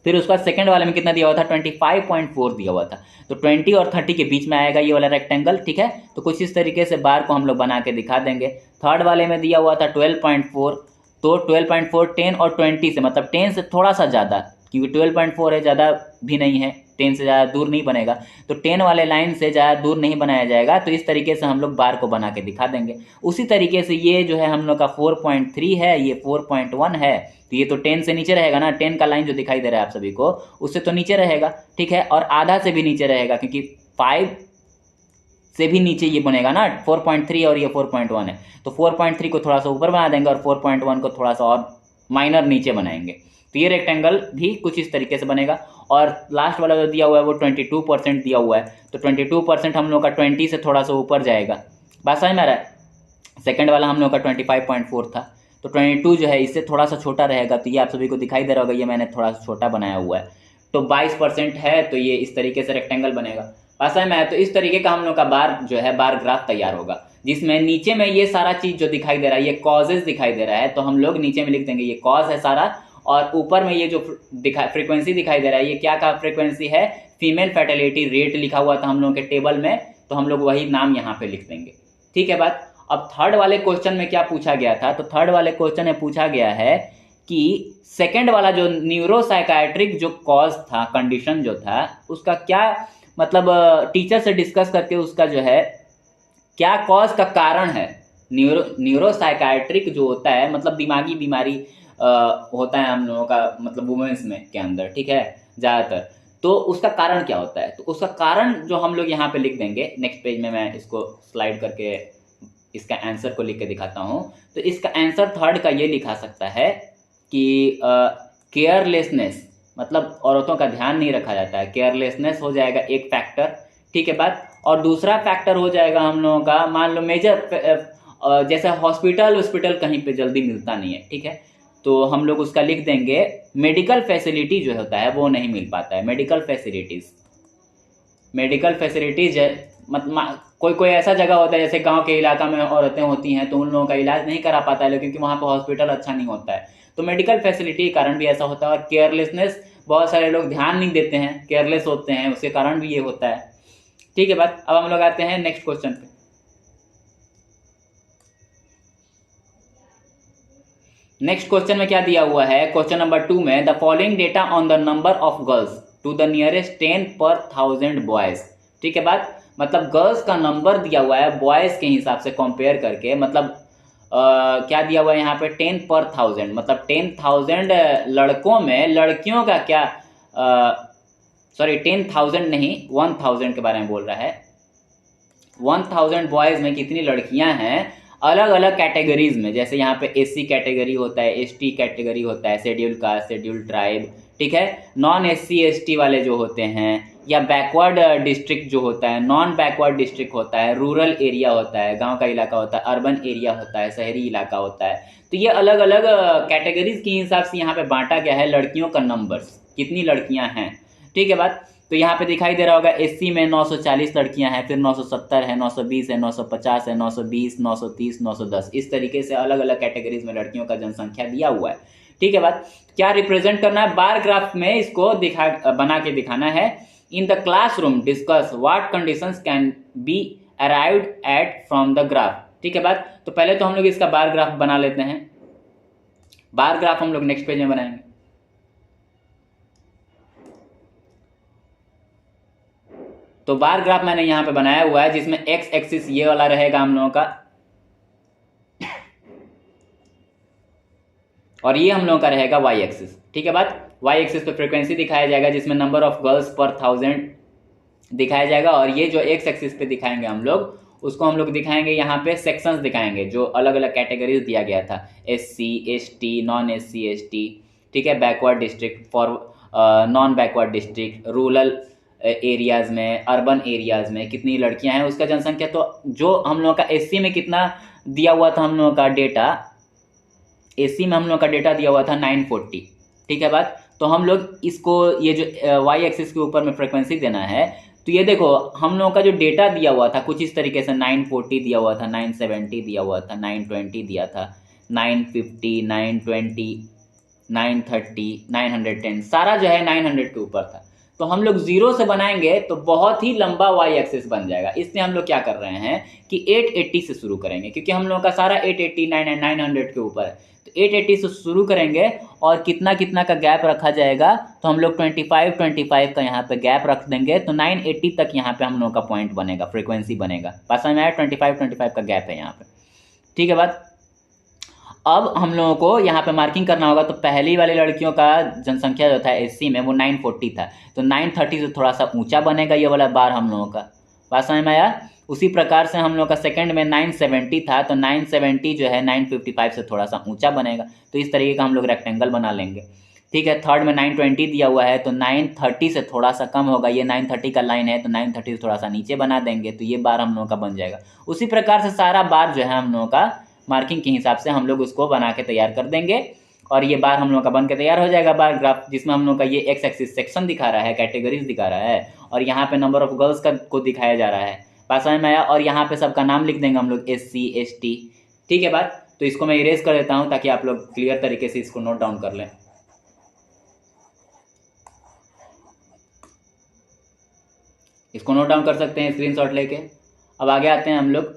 फिर उसका सेकंड वाले में कितना दिया हुआ था, 25.4 दिया हुआ था। तो 20 और 30 के बीच में आएगा ये वाला रेक्टेंगल, ठीक है। तो कुछ इस तरीके से बार को हम लोग बना के दिखा देंगे। थर्ड वाले में दिया हुआ था 12.4, तो 12.4 10 और 20 से, मतलब 10 से थोड़ा सा ज़्यादा, क्योंकि 12.4 है, ज़्यादा भी नहीं है, 10 से ज़्यादा दूर नहीं बनेगा, तो 10 वाले लाइन से ज़्यादा दूर नहीं बनाया जाएगा। तो इस तरीके से हम लोग बार को बना के दिखा देंगे। उसी तरीके से ये जो है हम लोग का 4.3 है, ये 4.1 है, तो ये तो 10 से नीचे रहेगा ना, 10 का लाइन जो दिखाई दे रहा है आप सभी को, उससे तो नीचे रहेगा, ठीक है। और आधा से भी नीचे रहेगा, क्योंकि 5 से भी नीचे ये बनेगा ना, 4.3 और ये 4.1 है, तो 4.3 को थोड़ा सा ऊपर बना देंगे और 4.1 को थोड़ा सा और माइनर नीचे बनाएंगे। तो ये रेक्टेंगल भी कुछ इस तरीके से बनेगा। और लास्ट वाला जो दिया हुआ है वो 22% दिया हुआ है, तो 22% हम लोग का 20 से थोड़ा सा ऊपर जाएगा। बात समझ में आ रहा है। सेकंड वाला हम लोग का 25.4 था, तो 22 जो है इससे थोड़ा सा छोटा रहेगा, तो ये आप सभी को दिखाई दे रहा होगा, ये मैंने थोड़ा सा छोटा बनाया हुआ है। तो 22% है, तो ये इस तरीके से रेक्टेंगल बनेगा। बात समझ में आया। तो इस तरीके का हम लोग का बार जो है बार ग्राफ तैयार होगा, जिसमें नीचे में ये सारा चीज जो दिखाई दे रहा है, ये कॉजेज दिखाई दे रहा है, तो हम लोग नीचे में लिख देंगे ये कॉज है सारा, और ऊपर में ये जो फ्रीक्वेंसी दिखाई दे रहा है, ये क्या का फ्रीक्वेंसी है, फीमेल फर्टिलिटी रेट लिखा हुआ था हम लोगों के टेबल में, तो हम लोग वही नाम यहाँ पे लिख देंगे, ठीक है बात। अब थर्ड वाले क्वेश्चन में क्या पूछा गया था, तो थर्ड वाले क्वेश्चन में पूछा गया है कि सेकंड वाला जो न्यूरोसाइकाट्रिक जो कॉज था, कंडीशन जो था, उसका क्या मतलब टीचर से डिस्कस करके उसका जो है क्या कॉज का कारण है। न्यूरोसाइकाट्रिक जो होता है मतलब दिमागी बीमारी होता है हम लोगों का, मतलब वुमेन्स में के अंदर, ठीक है, ज़्यादातर। तो उसका कारण क्या होता है, तो उसका कारण जो हम लोग यहाँ पे लिख देंगे। नेक्स्ट पेज में मैं इसको स्लाइड करके इसका आंसर को लिख के दिखाता हूँ। तो इसका आंसर थर्ड का ये लिखा सकता है कि केयरलेसनेस, मतलब औरतों का ध्यान नहीं रखा जाता है, केयरलेसनेस हो जाएगा एक फैक्टर, ठीक है बात। और दूसरा फैक्टर हो जाएगा हम लोगों का, मान लो मेजर, जैसे हॉस्पिटल कहीं पे जल्दी मिलता नहीं है, ठीक है, तो हम लोग उसका लिख देंगे मेडिकल फैसिलिटी जो होता है वो नहीं मिल पाता है। मेडिकल फैसिलिटीज मतलब कोई ऐसा जगह होता है, जैसे गांव के इलाका में औरतें होती हैं, तो उन लोगों का इलाज नहीं करा पाता है, क्योंकि वहाँ पर हॉस्पिटल अच्छा नहीं होता है। तो मेडिकल फैसिलिटी के कारण भी ऐसा होता है। और केयरलेसनेस, बहुत सारे लोग ध्यान नहीं देते हैं, केयरलेस होते हैं, उसके कारण भी ये होता है, ठीक है बात। अब हम लोग आते हैं नेक्स्ट क्वेश्चन पे। नेक्स्ट क्वेश्चन में क्या दिया हुआ है, क्वेश्चन नंबर 2 में, the following data on the number of girls to the nearest 10 पर 1000 बॉयज, ठीक है बात। मतलब गर्ल्स का नंबर दिया हुआ है बॉयज के हिसाब से कंपेयर करके, मतलब क्या दिया हुआ है यहाँ पे 10 पर 1000, मतलब 10,000 लड़कों में लड़कियों का क्या, सॉरी 10,000 नहीं 1000 के बारे में बोल रहा है। 1000 बॉयज में कितनी लड़कियां हैं अलग अलग कैटेगरीज में, जैसे यहाँ पे एससी कैटेगरी होता है, एसटी कैटेगरी होता है, शेड्यूल कास्ट, शेड्यूल ट्राइब, ठीक है, नॉन एससी एसटी वाले जो होते हैं, या बैकवर्ड डिस्ट्रिक्ट जो होता है, नॉन बैकवर्ड डिस्ट्रिक्ट होता है, रूरल एरिया होता है, गांव का इलाका होता है, अर्बन एरिया होता है, शहरी इलाका होता है। तो ये अलग अलग कैटेगरीज के हिसाब से यहाँ पे बांटा गया है लड़कियों का नंबर्स, कितनी लड़कियां हैं, ठीक है बात। तो यहाँ पे दिखाई दे रहा होगा एससी में 940 लड़कियां हैं, फिर 970 है, 920 है, 950 है, 920, 930, 910, इस तरीके से अलग अलग कैटेगरीज में लड़कियों का जनसंख्या दिया हुआ है, ठीक है बात। क्या रिप्रेजेंट करना है, बार ग्राफ में इसको बना के दिखाना है। In the classroom discuss what conditions can be arrived at from the graph, ठीक है बात। तो पहले तो हम लोग इसका बार ग्राफ बना लेते हैं। बार ग्राफ हम लोग नेक्स्ट पेज में बनाएंगे। तो बार ग्राफ मैंने यहाँ पे बनाया हुआ है, जिसमें एक्स एक्सिस ये वाला रहेगा हम लोगों का, और ये हम लोगों का रहेगा वाई एक्सिस, ठीक है बात। वाई एक्सिस पे फ्रीक्वेंसी दिखाया जाएगा, जिसमें नंबर ऑफ गर्ल्स पर 1000 दिखाया जाएगा, और ये जो एक्स एक्सिस पे दिखाएंगे हम लोग, उसको हम लोग दिखाएंगे यहाँ पे सेक्शंस दिखाएंगे, जो अलग अलग कैटेगरीज दिया गया था, SC ST, non SC ST, ठीक है, backward district, for non backward district, rural areas में, अर्बन एरियाज में कितनी लड़कियां हैं, उसका जनसंख्या। तो जो हम लोगों का एससी में कितना दिया हुआ था, हम लोगों का डेटा, एससी में हम लोगों का डेटा दिया हुआ था 940, ठीक है बात। तो हम लोग इसको, ये जो वाई एक्सिस के ऊपर में फ्रिक्वेंसी देना है, तो ये देखो हम लोगों का जो डेटा दिया हुआ था कुछ इस तरीके से 940 दिया हुआ था, 970 दिया हुआ था, 920 दिया था, 950, 920, 930, 910, सारा जो है 900 के ऊपर था। तो हम लोग 0 से बनाएंगे तो बहुत ही लंबा वाई एक्सिस बन जाएगा, इसलिए हम लोग क्या कर रहे हैं कि 880 से शुरू करेंगे, क्योंकि हम लोग का सारा 880, 900 के ऊपर है। तो 880 से शुरू करेंगे और कितना कितना का गैप रखा जाएगा, तो हम लोग 25 का यहाँ पे गैप रख देंगे, तो 980 तक यहाँ पे हम लोग का पॉइंट बनेगा, फ्रीक्वेंसी बनेगा। पास में आया, 25 का गैप है यहाँ पे, ठीक है बात। अब हम लोगों को यहाँ पे मार्किंग करना होगा। तो पहली वाली लड़कियों का जनसंख्या जो था एससी में वो 940 था, तो 930 से थोड़ा सा ऊंचा बनेगा ये वाला बार हम लोगों का। बात समझ में आया। उसी प्रकार से हम लोग का सेकंड में 970 था, तो 970 जो है 955 से थोड़ा सा ऊंचा बनेगा। तो इस तरीके का हम लोग रेक्टेंगल बना लेंगे, ठीक है। थर्ड में 920 दिया हुआ है, तो 930 से थोड़ा सा कम होगा, ये 930 का लाइन है, तो 930 से थोड़ा सा नीचे बना देंगे, तो ये बार हम लोगों का बन जाएगा। उसी प्रकार से सारा बार जो है हम लोगों का मार्किंग के हिसाब से हम लोग उसको बना के तैयार कर देंगे, और ये बार हम लोग का बन के तैयार हो जाएगा बार ग्राफ, जिसमें हम लोग का ये एक्स एक्सिस सेक्शन दिखा रहा है, कैटेगरीज दिखा रहा है, और यहाँ पे नंबर ऑफ गर्ल्स का को दिखाया जा रहा है। बात समझ में आया। और यहाँ पे सबका नाम लिख देंगे हम लोग, SC ST, ठीक है बात। तो इसको मैं इरेज कर देता हूँ ताकि आप लोग क्लियर तरीके से इसको नोट डाउन कर लें। इसको नोट डाउन कर सकते हैं स्क्रीनशॉट लेके। अब आगे आते हैं हम लोग।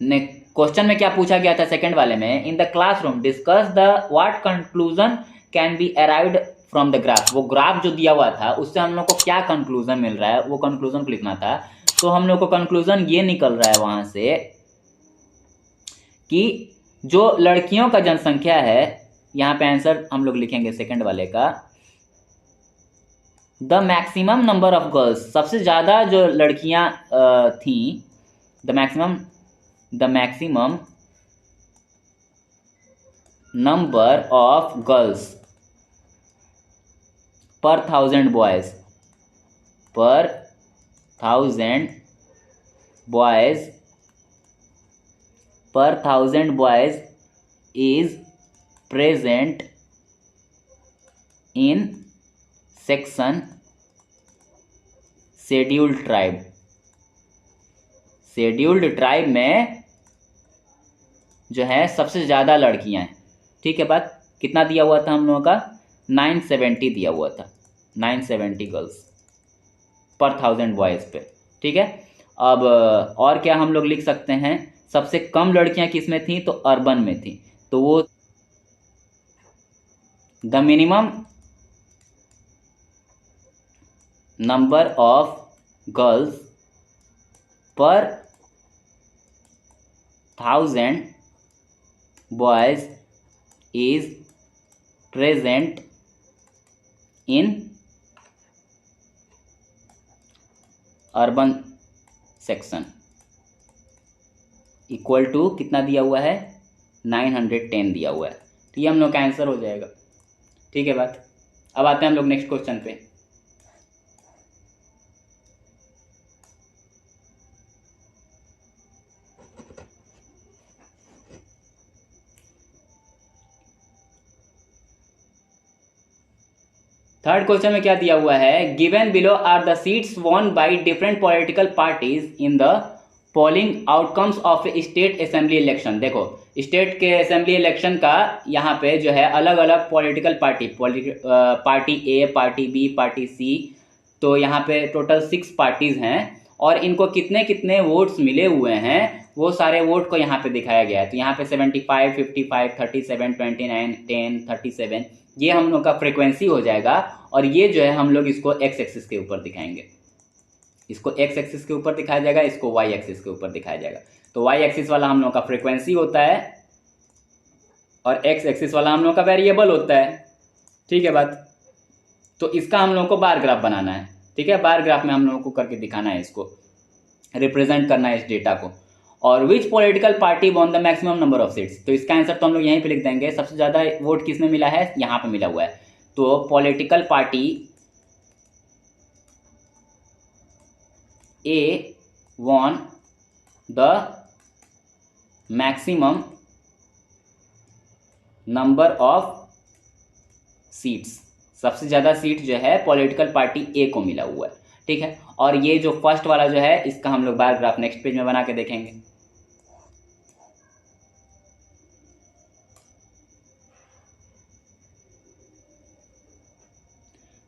क्वेश्चन में क्या पूछा गया था सेकंड वाले में, in the classroom discuss the what conclusion can be arrived from the graph. वो ग्राफ जो दिया हुआ था उससे हम लोग को क्या कंक्लूजन मिल रहा है, वो कंक्लूजन को लिखना था। तो हम लोग को कंक्लूजन ये निकल रहा है वहां से कि जो लड़कियों का जनसंख्या है, यहाँ पे आंसर हम लोग लिखेंगे सेकंड वाले का, the maximum number of girls, सबसे ज्यादा जो लड़कियां थी, the maximum number of girls per 1000 boys, per 1000 boys is present in section scheduled tribe। Scheduled tribe में जो है सबसे ज़्यादा लड़कियां हैं, ठीक है बात। कितना दिया हुआ था हम लोगों का, 970 दिया हुआ था, 970 गर्ल्स पर 1000 बॉयज़ पे, ठीक है। अब और क्या हम लोग लिख सकते हैं, सबसे कम लड़कियां किस में थी, तो अर्बन में थी, तो वो the minimum number of girls पर 1000 boys is present in urban section, equal to कितना दिया हुआ है, 910 दिया हुआ है। तो ये हम लोग का आंसर हो जाएगा, ठीक है बात। अब आते हैं हम लोग नेक्स्ट क्वेश्चन पे। थर्ड क्वेश्चन में क्या दिया हुआ है, given below are the seats won by different political parties in the polling outcomes of state assembly election. देखो स्टेट के असेंबली इलेक्शन का यहाँ पे जो है अलग अलग political party A, party B, party C, तो यहाँ पे टोटल 6 पार्टीज हैं, और इनको कितने कितने वोट्स मिले हुए हैं वो सारे वोट को यहाँ पे दिखाया गया है। तो यहाँ पे 75, 55, 37, 29, 10, 37 ये हम लोग का फ्रीक्वेंसी हो जाएगा, और ये जो है हम लोग इसको एक्स एक्सिस के ऊपर दिखाएंगे, इसको एक्स एक्सिस के ऊपर दिखाया जाएगा, इसको वाई एक्सिस के ऊपर दिखाया जाएगा। तो वाई एक्सिस वाला हम लोग का फ्रीक्वेंसी होता है और एक्स एक्सिस वाला हम लोग का वेरिएबल होता है, ठीक है बात। तो इसका हम लोग को बार ग्राफ बनाना है, ठीक है। बार ग्राफ में हम लोगों को करके दिखाना है, इसको रिप्रेजेंट करना है इस डेटा को। और विच political party won the maximum number of seats, तो इसका आंसर तो हम लोग यहीं पे लिख देंगे, सबसे ज़्यादा वोट किसने मिला है, यहाँ पे मिला हुआ है। तो political party A won the maximum number of seats, सबसे ज़्यादा सीट जो है पॉलिटिकल पार्टी ए को मिला हुआ है, ठीक है। और ये जो फर्स्ट वाला जो है इसका हम लोग बार ग्राफ नेक्स्ट पेज में बना के देखेंगे।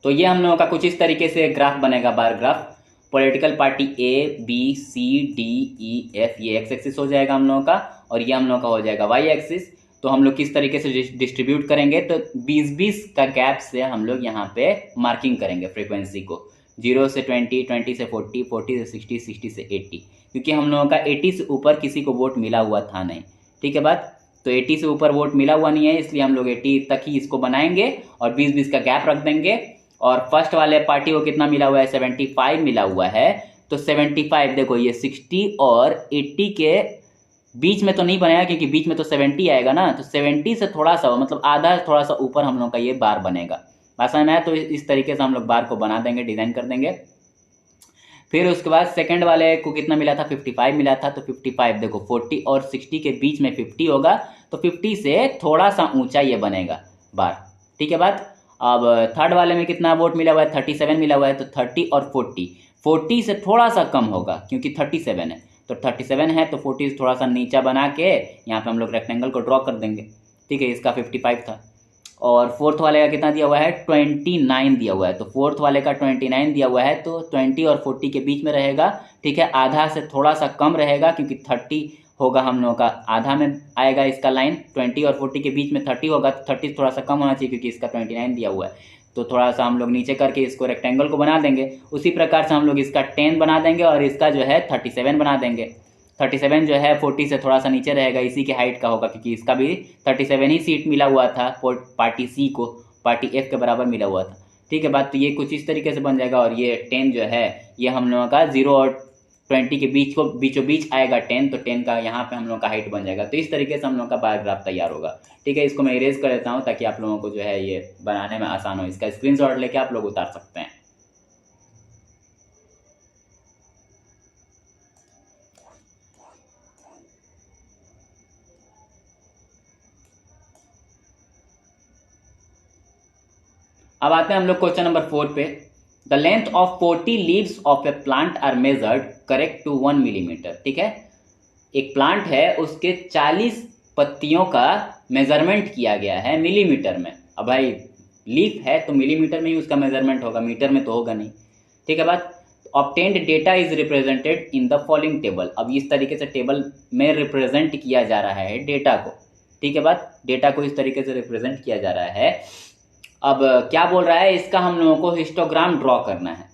तो ये हम लोगों का कुछ इस तरीके से ग्राफ बनेगा, bar graph. Political party A B C D E F ये एक्स एक्सिस हो जाएगा हम लोगों का, और ये हम लोगों का हो जाएगा वाई एक्सिस। तो हम लोग किस तरीके से डिस्ट्रीब्यूट करेंगे, तो 20-20 का गैप से हम लोग यहाँ पे मार्किंग करेंगे फ्रीक्वेंसी को, 0 से 20, 20 से 40, 40 से 60, 60 से 80, क्योंकि हम लोगों का 80 से ऊपर किसी को वोट मिला हुआ था नहीं, ठीक है बात। तो 80 से ऊपर वोट मिला हुआ नहीं है, इसलिए हम लोग 80 तक ही इसको बनाएंगे और 20-20 का गैप रख देंगे। और फर्स्ट वाले पार्टी को कितना मिला हुआ है, 75 मिला हुआ है। तो 75 देखो, ये 60 और 80 के बीच में तो नहीं बनेगा, क्योंकि बीच में तो 70 आएगा ना, तो 70 से थोड़ा सा मतलब आधा थोड़ा सा ऊपर हम लोग का ये बार बनेगा। बात समझ में आया? तो इस तरीके से हम लोग बार को बना देंगे, डिजाइन कर देंगे। फिर उसके बाद सेकंड वाले को कितना मिला था, 55 मिला था। तो 55 देखो 40 और 60 के बीच में 50 होगा, तो 50 से थोड़ा सा ऊंचा ये बनेगा बार, ठीक है बात। अब थर्ड वाले में कितना वोट मिला हुआ है, 37 मिला हुआ है। तो 30 और 40 से थोड़ा सा कम होगा, क्योंकि 37 है। तो 37 है तो 40 से थोड़ा सा नीचा बना के यहाँ पे हम लोग रेक्टेंगल को ड्रॉ कर देंगे, ठीक है। इसका 55 था। और फोर्थ वाले का कितना दिया हुआ है, 29 दिया हुआ है। तो फोर्थ वाले का 29 दिया हुआ है, तो 20 और 40 के बीच में रहेगा, ठीक है। आधा से थोड़ा सा कम रहेगा, क्योंकि 30 होगा हम लोगों का, आधा में आएगा इसका लाइन। 20 और 40 के बीच में 30 होगा, तो 30 थोड़ा सा कम होना चाहिए, क्योंकि इसका 29 दिया हुआ है। तो थोड़ा सा हम लोग नीचे करके इसको रेक्टेंगल को बना देंगे। उसी प्रकार से हम लोग इसका 10 बना देंगे और इसका जो है 37 बना देंगे। 37 जो है 40 से थोड़ा सा नीचे रहेगा, इसी के हाइट का होगा, क्योंकि इसका भी 37 ही सीट मिला हुआ था पार्टी सी को, पार्टी एफ के बराबर मिला हुआ था, ठीक है बात। तो ये कुछ इस तरीके से बन जाएगा। और ये 10 जो है ये हम लोगों का 0 और 20 के बीच को बीचों बीच आएगा 10, तो 10 का यहाँ पे हम लोग का हाइट बन जाएगा। तो इस तरीके से हम लोग का बार ग्राफ तैयार होगा, ठीक है। इसको मैं इरेज कर देता हूँ ताकि आप लोगों को जो है ये बनाने में आसान हो। इसका स्क्रीनशॉट लेके आप लोग उतार सकते हैं। अब आते हैं हम लोग क्वेश्चन नंबर 4 पे। The length of 40 leaves of a plant are measured correct to 1 millimetre, ठीक है। एक प्लांट है, उसके 40 पत्तियों का मेजरमेंट किया गया है मिलीमीटर में। अब भाई लीफ है तो मिलीमीटर में ही उसका मेजरमेंट होगा, मीटर में तो होगा नहीं, ठीक है बात। Obtained data is represented in the following table. अब इस तरीके से टेबल में रिप्रेजेंट किया जा रहा है डेटा को, ठीक है बात। डेटा को इस तरीके से रिप्रेजेंट किया जा रहा है। अब क्या बोल रहा है, इसका हम लोगों को हिस्टोग्राम ड्रॉ करना है,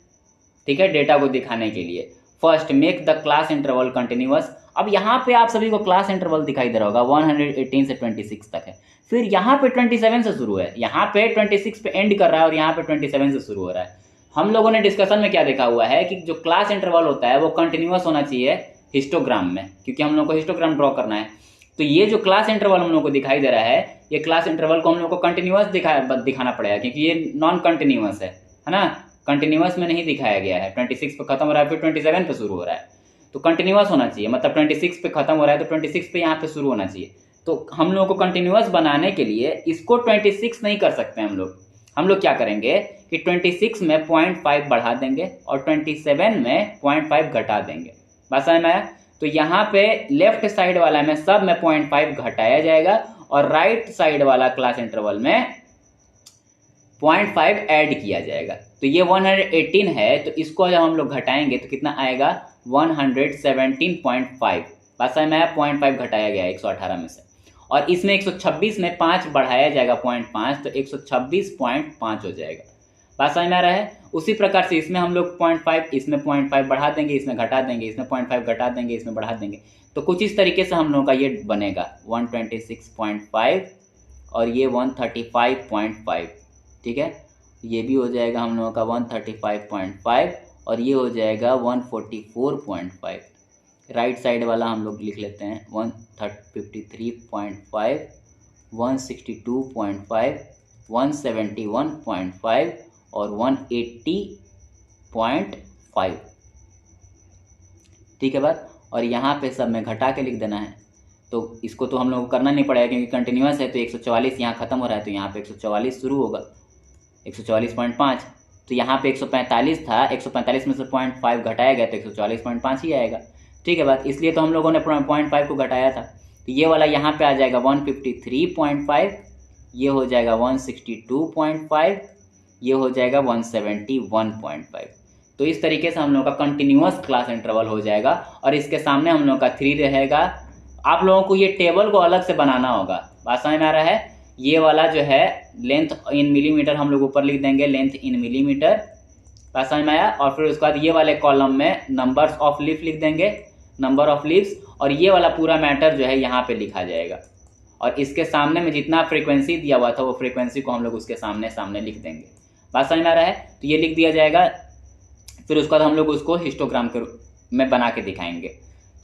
ठीक है, डेटा को दिखाने के लिए। First make the class interval continuous. अब यहाँ पे आप सभी को क्लास इंटरवल दिखाई दे रहा होगा, 118 से 26 तक है। फिर यहाँ पे 27 से शुरू है, यहाँ पे 26 पे एंड कर रहा है, और यहाँ पे 27 से शुरू हो रहा है। हम लोगों ने डिस्कशन में क्या देखा हुआ है कि जो क्लास इंटरवल होता है वो कंटिन्यूअस होना चाहिए हिस्टोग्राम में, क्योंकि हम लोग को हिस्टोग्राम ड्रॉ करना है। तो ये जो क्लास इंटरवल हम लोग को दिखाई दे रहा है, ये क्लास इंटरवल को हम लोग को कंटिन्यूअस दिखाना पड़ेगा, क्योंकि ये नॉन कंटिन्यूअस है ना। कंटिन्यूअस में नहीं दिखाया गया है। 26 पे खत्म हो रहा है, फिर 27 पे शुरू हो रहा है, तो कंटिन्यूअस होना चाहिए। मतलब 26 पे खत्म हो रहा है तो 26 पे यहाँ पे शुरू होना चाहिए। तो हम लोग को कंटिन्यूअस बनाने के लिए इसको 26 नहीं कर सकते हम लोग क्या करेंगे कि 26 में 0.5 बढ़ा देंगे और 27 में 0.5 घटा देंगे। बात समझ में आया? तो यहाँ पे लेफ्ट साइड वाला में सब में 0.5 घटाया जाएगा, और राइट साइड वाला क्लास इंटरवल में 0.5 ऐड किया जाएगा। तो ये 118 है, तो इसको जब हम लोग घटाएंगे तो कितना आएगा, 117.5। बात समझ में आया? 0.5 घटाया गया 118 में से, और इसमें 126 में 5 बढ़ाया जाएगा 0.5, तो 126.5 हो जाएगा। बात समझ में आ रहा है? उसी प्रकार से इसमें हम लोग 0.5, इसमें 0.5 बढ़ा देंगे, इसमें घटा देंगे, इसमें 0.5 घटा देंगे, इसमें बढ़ा देंगे। तो कुछ इस तरीके से हम लोगों का ये बनेगा 126.5 और ये 135.5, ठीक है। ये भी हो जाएगा हम लोगों का 135.5 और ये हो जाएगा 144.5। राइट साइड वाला हम लोग लिख लेते हैं 153.5, 162.5, 171.5 और 180.5, ठीक है बात। और यहाँ पे सब में घटा के लिख देना है। तो इसको तो हम लोग को करना नहीं पड़ेगा, क्योंकि कंटिन्यूअस है। तो 144 यहाँ खत्म हो रहा है, तो यहाँ पे 144 शुरू होगा, 144.5, तो यहाँ पे 145 था, 145 में से 0.5 घटाया गया तो 144.5 ही आएगा। ठीक है बात, इसलिए तो हम लोगों ने 0.5 को घटाया था। तो ये वाला यहाँ पे आ जाएगा 153.5, ये हो जाएगा 162.5, ये हो जाएगा 171.5। तो इस तरीके से हम लोगों का कंटिन्यूअस क्लास इंटरवल हो जाएगा और इसके सामने हम लोगों का 3 रहेगा। आप लोगों को ये टेबल को अलग से बनाना होगा, बात समझ में आ रहा है। ये वाला जो है लेंथ इन मिलीमीटर हम लोग ऊपर लिख देंगे, लेंथ इन मिलीमीटर, बात समझ में आया। और फिर उसके बाद ये वाले कॉलम में नंबर्स ऑफ लीफ लिख देंगे, नंबर ऑफ लीव्स, और ये वाला पूरा मैटर जो है यहाँ पे लिखा जाएगा। और इसके सामने में जितना फ्रीक्वेंसी दिया हुआ था वो फ्रीक्वेंसी को हम लोग उसके सामने सामने लिख देंगे, बात समझ में आ रहा है। तो ये लिख दिया जाएगा, फिर उसके बाद हम लोग उसको हिस्टोग्राम के में बना के दिखाएंगे।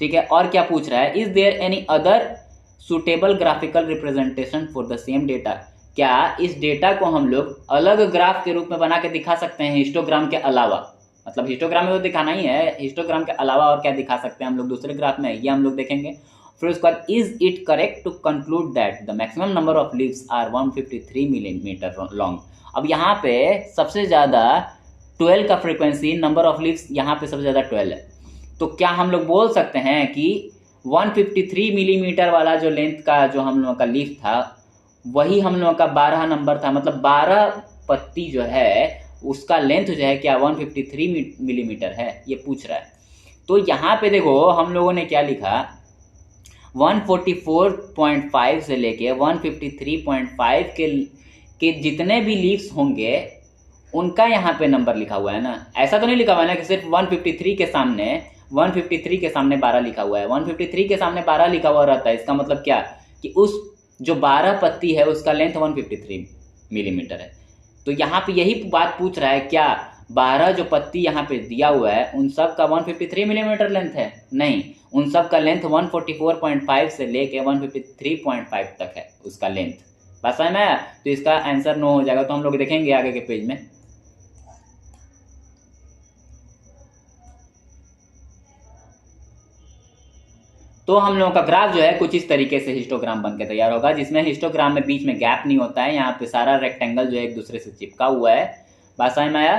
ठीक है, और क्या पूछ रहा है, is there any other suitable graphical representation for the same data. क्या इस डेटा को हम लोग अलग ग्राफ के रूप में बना के दिखा सकते हैं हिस्टोग्राम के अलावा, मतलब हिस्टोग्राम में वो दिखाना ही है, हिस्टोग्राम के अलावा और क्या दिखा सकते हैं हम लोग दूसरे ग्राफ में, ये हम लोग देखेंगे। फिर उसके बाद is it correct to conclude that the maximum number of leaves are 153 millimetre long. अब यहाँ पे सबसे ज़्यादा 12 का फ्रीक्वेंसी, नंबर ऑफ लीव्स यहाँ पे सबसे ज़्यादा 12 है। तो क्या हम लोग बोल सकते हैं कि 153 मिलीमीटर वाला जो लेंथ का जो हम लोगों का लीफ था वही हम लोगों का 12 नंबर था, मतलब 12 पत्ती जो है उसका लेंथ जो है क्या 153 मिलीमीटर है, ये पूछ रहा है। तो यहाँ पे देखो हम लोगों ने क्या लिखा, 144.5 से लेके 153.5 के जितने भी लीव्स होंगे उनका यहाँ पे नंबर लिखा हुआ है ना। ऐसा तो नहीं लिखा हुआ है ना कि सिर्फ 153 के सामने 12 लिखा हुआ है। 153 के सामने 12 लिखा हुआ रहता है, इसका मतलब क्या कि उस जो 12 पत्ती है उसका लेंथ 153 मिलीमीटर है। तो यहाँ पे यही बात पूछ रहा है, क्या 12 जो पत्ती यहाँ पे दिया हुआ है उन सब का 153 मिलीमीटर लेंथ है? नहीं, उन सब का लेंथ 144.5 से लेके 153.5 तक है उसका लेंथ, बस है ना। तो इसका आंसर नो हो जाएगा। तो हम लोग देखेंगे आगे के पेज में। तो हम लोगों का ग्राफ जो है कुछ इस तरीके से हिस्टोग्राम बन के तैयार होगा, जिसमें हिस्टोग्राम में बीच में गैप नहीं होता है, यहाँ पे सारा रेक्टेंगल जो है एक दूसरे से चिपका हुआ है, बात समझ में आया।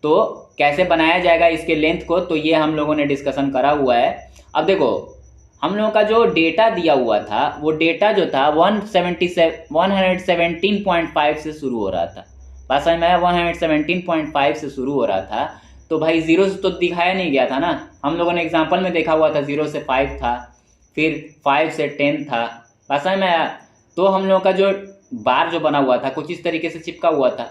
तो कैसे बनाया जाएगा इसके लेंथ को, तो ये हम लोगों ने डिस्कशन करा हुआ है। अब देखो हम लोगों का जो डेटा दिया हुआ था वो डेटा जो था 117.5 से शुरू हो रहा था, बात समझ में आया। 117.5 से शुरू हो रहा था, तो भाई 0 से तो दिखाया नहीं गया था ना। हम लोगों ने एग्जाम्पल में देखा हुआ था 0 से 5 था, फिर 5 से 10 था, बात समझ में आया। तो हम लोगों का जो बार जो बना हुआ था कुछ इस तरीके से चिपका हुआ था,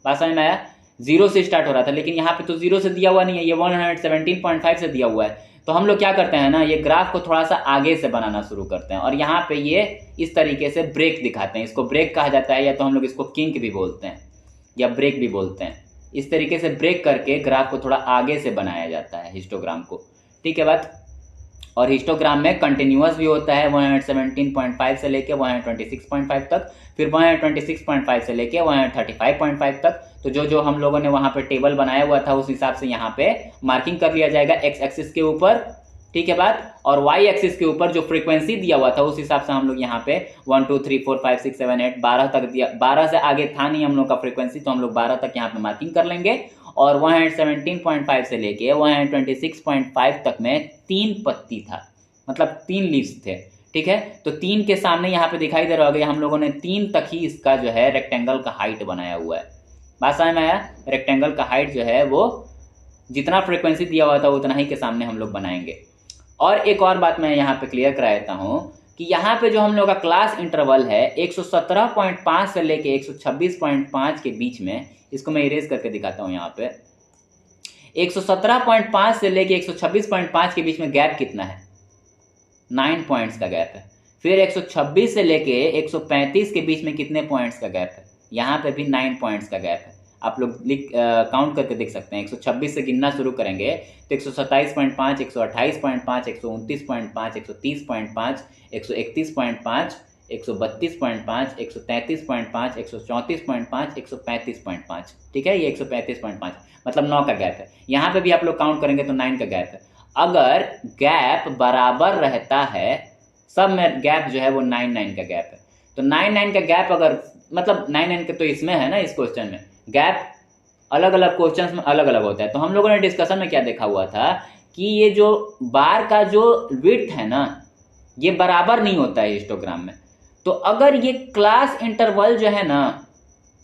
बात समझ में आया। 0 से स्टार्ट हो रहा था, लेकिन यहाँ पे तो 0 से दिया हुआ नहीं है, ये 117.5 से दिया हुआ है। तो हम लोग क्या करते हैं ना, ये ग्राफ को थोड़ा सा आगे से बनाना शुरू करते हैं और यहाँ पे ये इस तरीके से ब्रेक दिखाते हैं। इसको ब्रेक कहा जाता है, या तो हम लोग इसको किंक भी बोलते हैं या ब्रेक भी बोलते हैं। इस तरीके से ब्रेक करके ग्राफ को थोड़ा आगे से बनाया जाता है हिस्टोग्राम को, ठीक है बात। और हिस्टोग्राम में कंटिन्यूअस भी होता है 117.5 से लेके 126.5 तक, फिर 126.5 से लेके 135.5 तक। तो जो जो हम लोगों ने वहां पे टेबल बनाया हुआ था उस हिसाब से यहाँ पे मार्किंग कर लिया जाएगा एक्स एक्सिस के ऊपर, ठीक है बात। और वाई एक्सिस के ऊपर जो फ्रीक्वेंसी दिया हुआ था उस हिसाब से हम लोग यहाँ पे 1 2 3 4 5 6 7 8 12 तक दिया, 12 से आगे था नहीं हम लोग का फ्रीक्वेंसी, तो हम लोग 12 तक यहाँ पे मार्किंग कर लेंगे। और 117.5 से लेके 126.5 तक में 3 पत्ती था, मतलब 3 लीव्स थे, ठीक है। तो 3 के सामने यहाँ पे दिखाई दे रहा होगा, हम लोगों ने 3 तक ही इसका जो है रेक्टेंगल का हाइट बनाया हुआ है, बात समझ में आया। रेक्टेंगल का हाइट जो है वो जितना फ्रीक्वेंसी दिया हुआ था उतना ही के सामने हम लोग बनाएंगे। और एक और बात मैं यहाँ पे क्लियर करा देता हूँ कि यहाँ पे जो हम लोग का क्लास इंटरवल है 117.5 से लेके 126.5 के बीच में, इसको मैं इरेज करके दिखाता हूँ। यहाँ पे 117.5 से लेके 126.5 के बीच में गैप कितना है, 9 पॉइंट्स का गैप है। फिर 126 से लेके 135 के बीच में कितने पॉइंट्स का गैप है, यहाँ पे भी 9 पॉइंट्स का गैप है। आप लोग काउंट करके देख सकते हैं। 126 से गिनना शुरू करेंगे तो 127.5, 128.5, 129.5, 130.5, 131.5, 132.5, 133.5, 134.5, 135.5, ठीक है। ये 135.5 मतलब 9 का गैप है। यहाँ पे भी आप लोग काउंट करेंगे तो 9 का गैप है। अगर गैप बराबर रहता है, सब में गैप जो है वो 9 का गैप है। तो 9 का गैप अगर मतलब 9 का तो इसमें है ना, इस क्वेश्चन में गैप अलग अलग क्वेश्चंस में अलग अलग होता है। तो हम लोगों ने डिस्कशन में क्या देखा हुआ था कि ये जो बार का जो विड्थ है ना, ये बराबर नहीं होता है हिस्टोग्राम में। तो अगर ये क्लास इंटरवल जो है ना,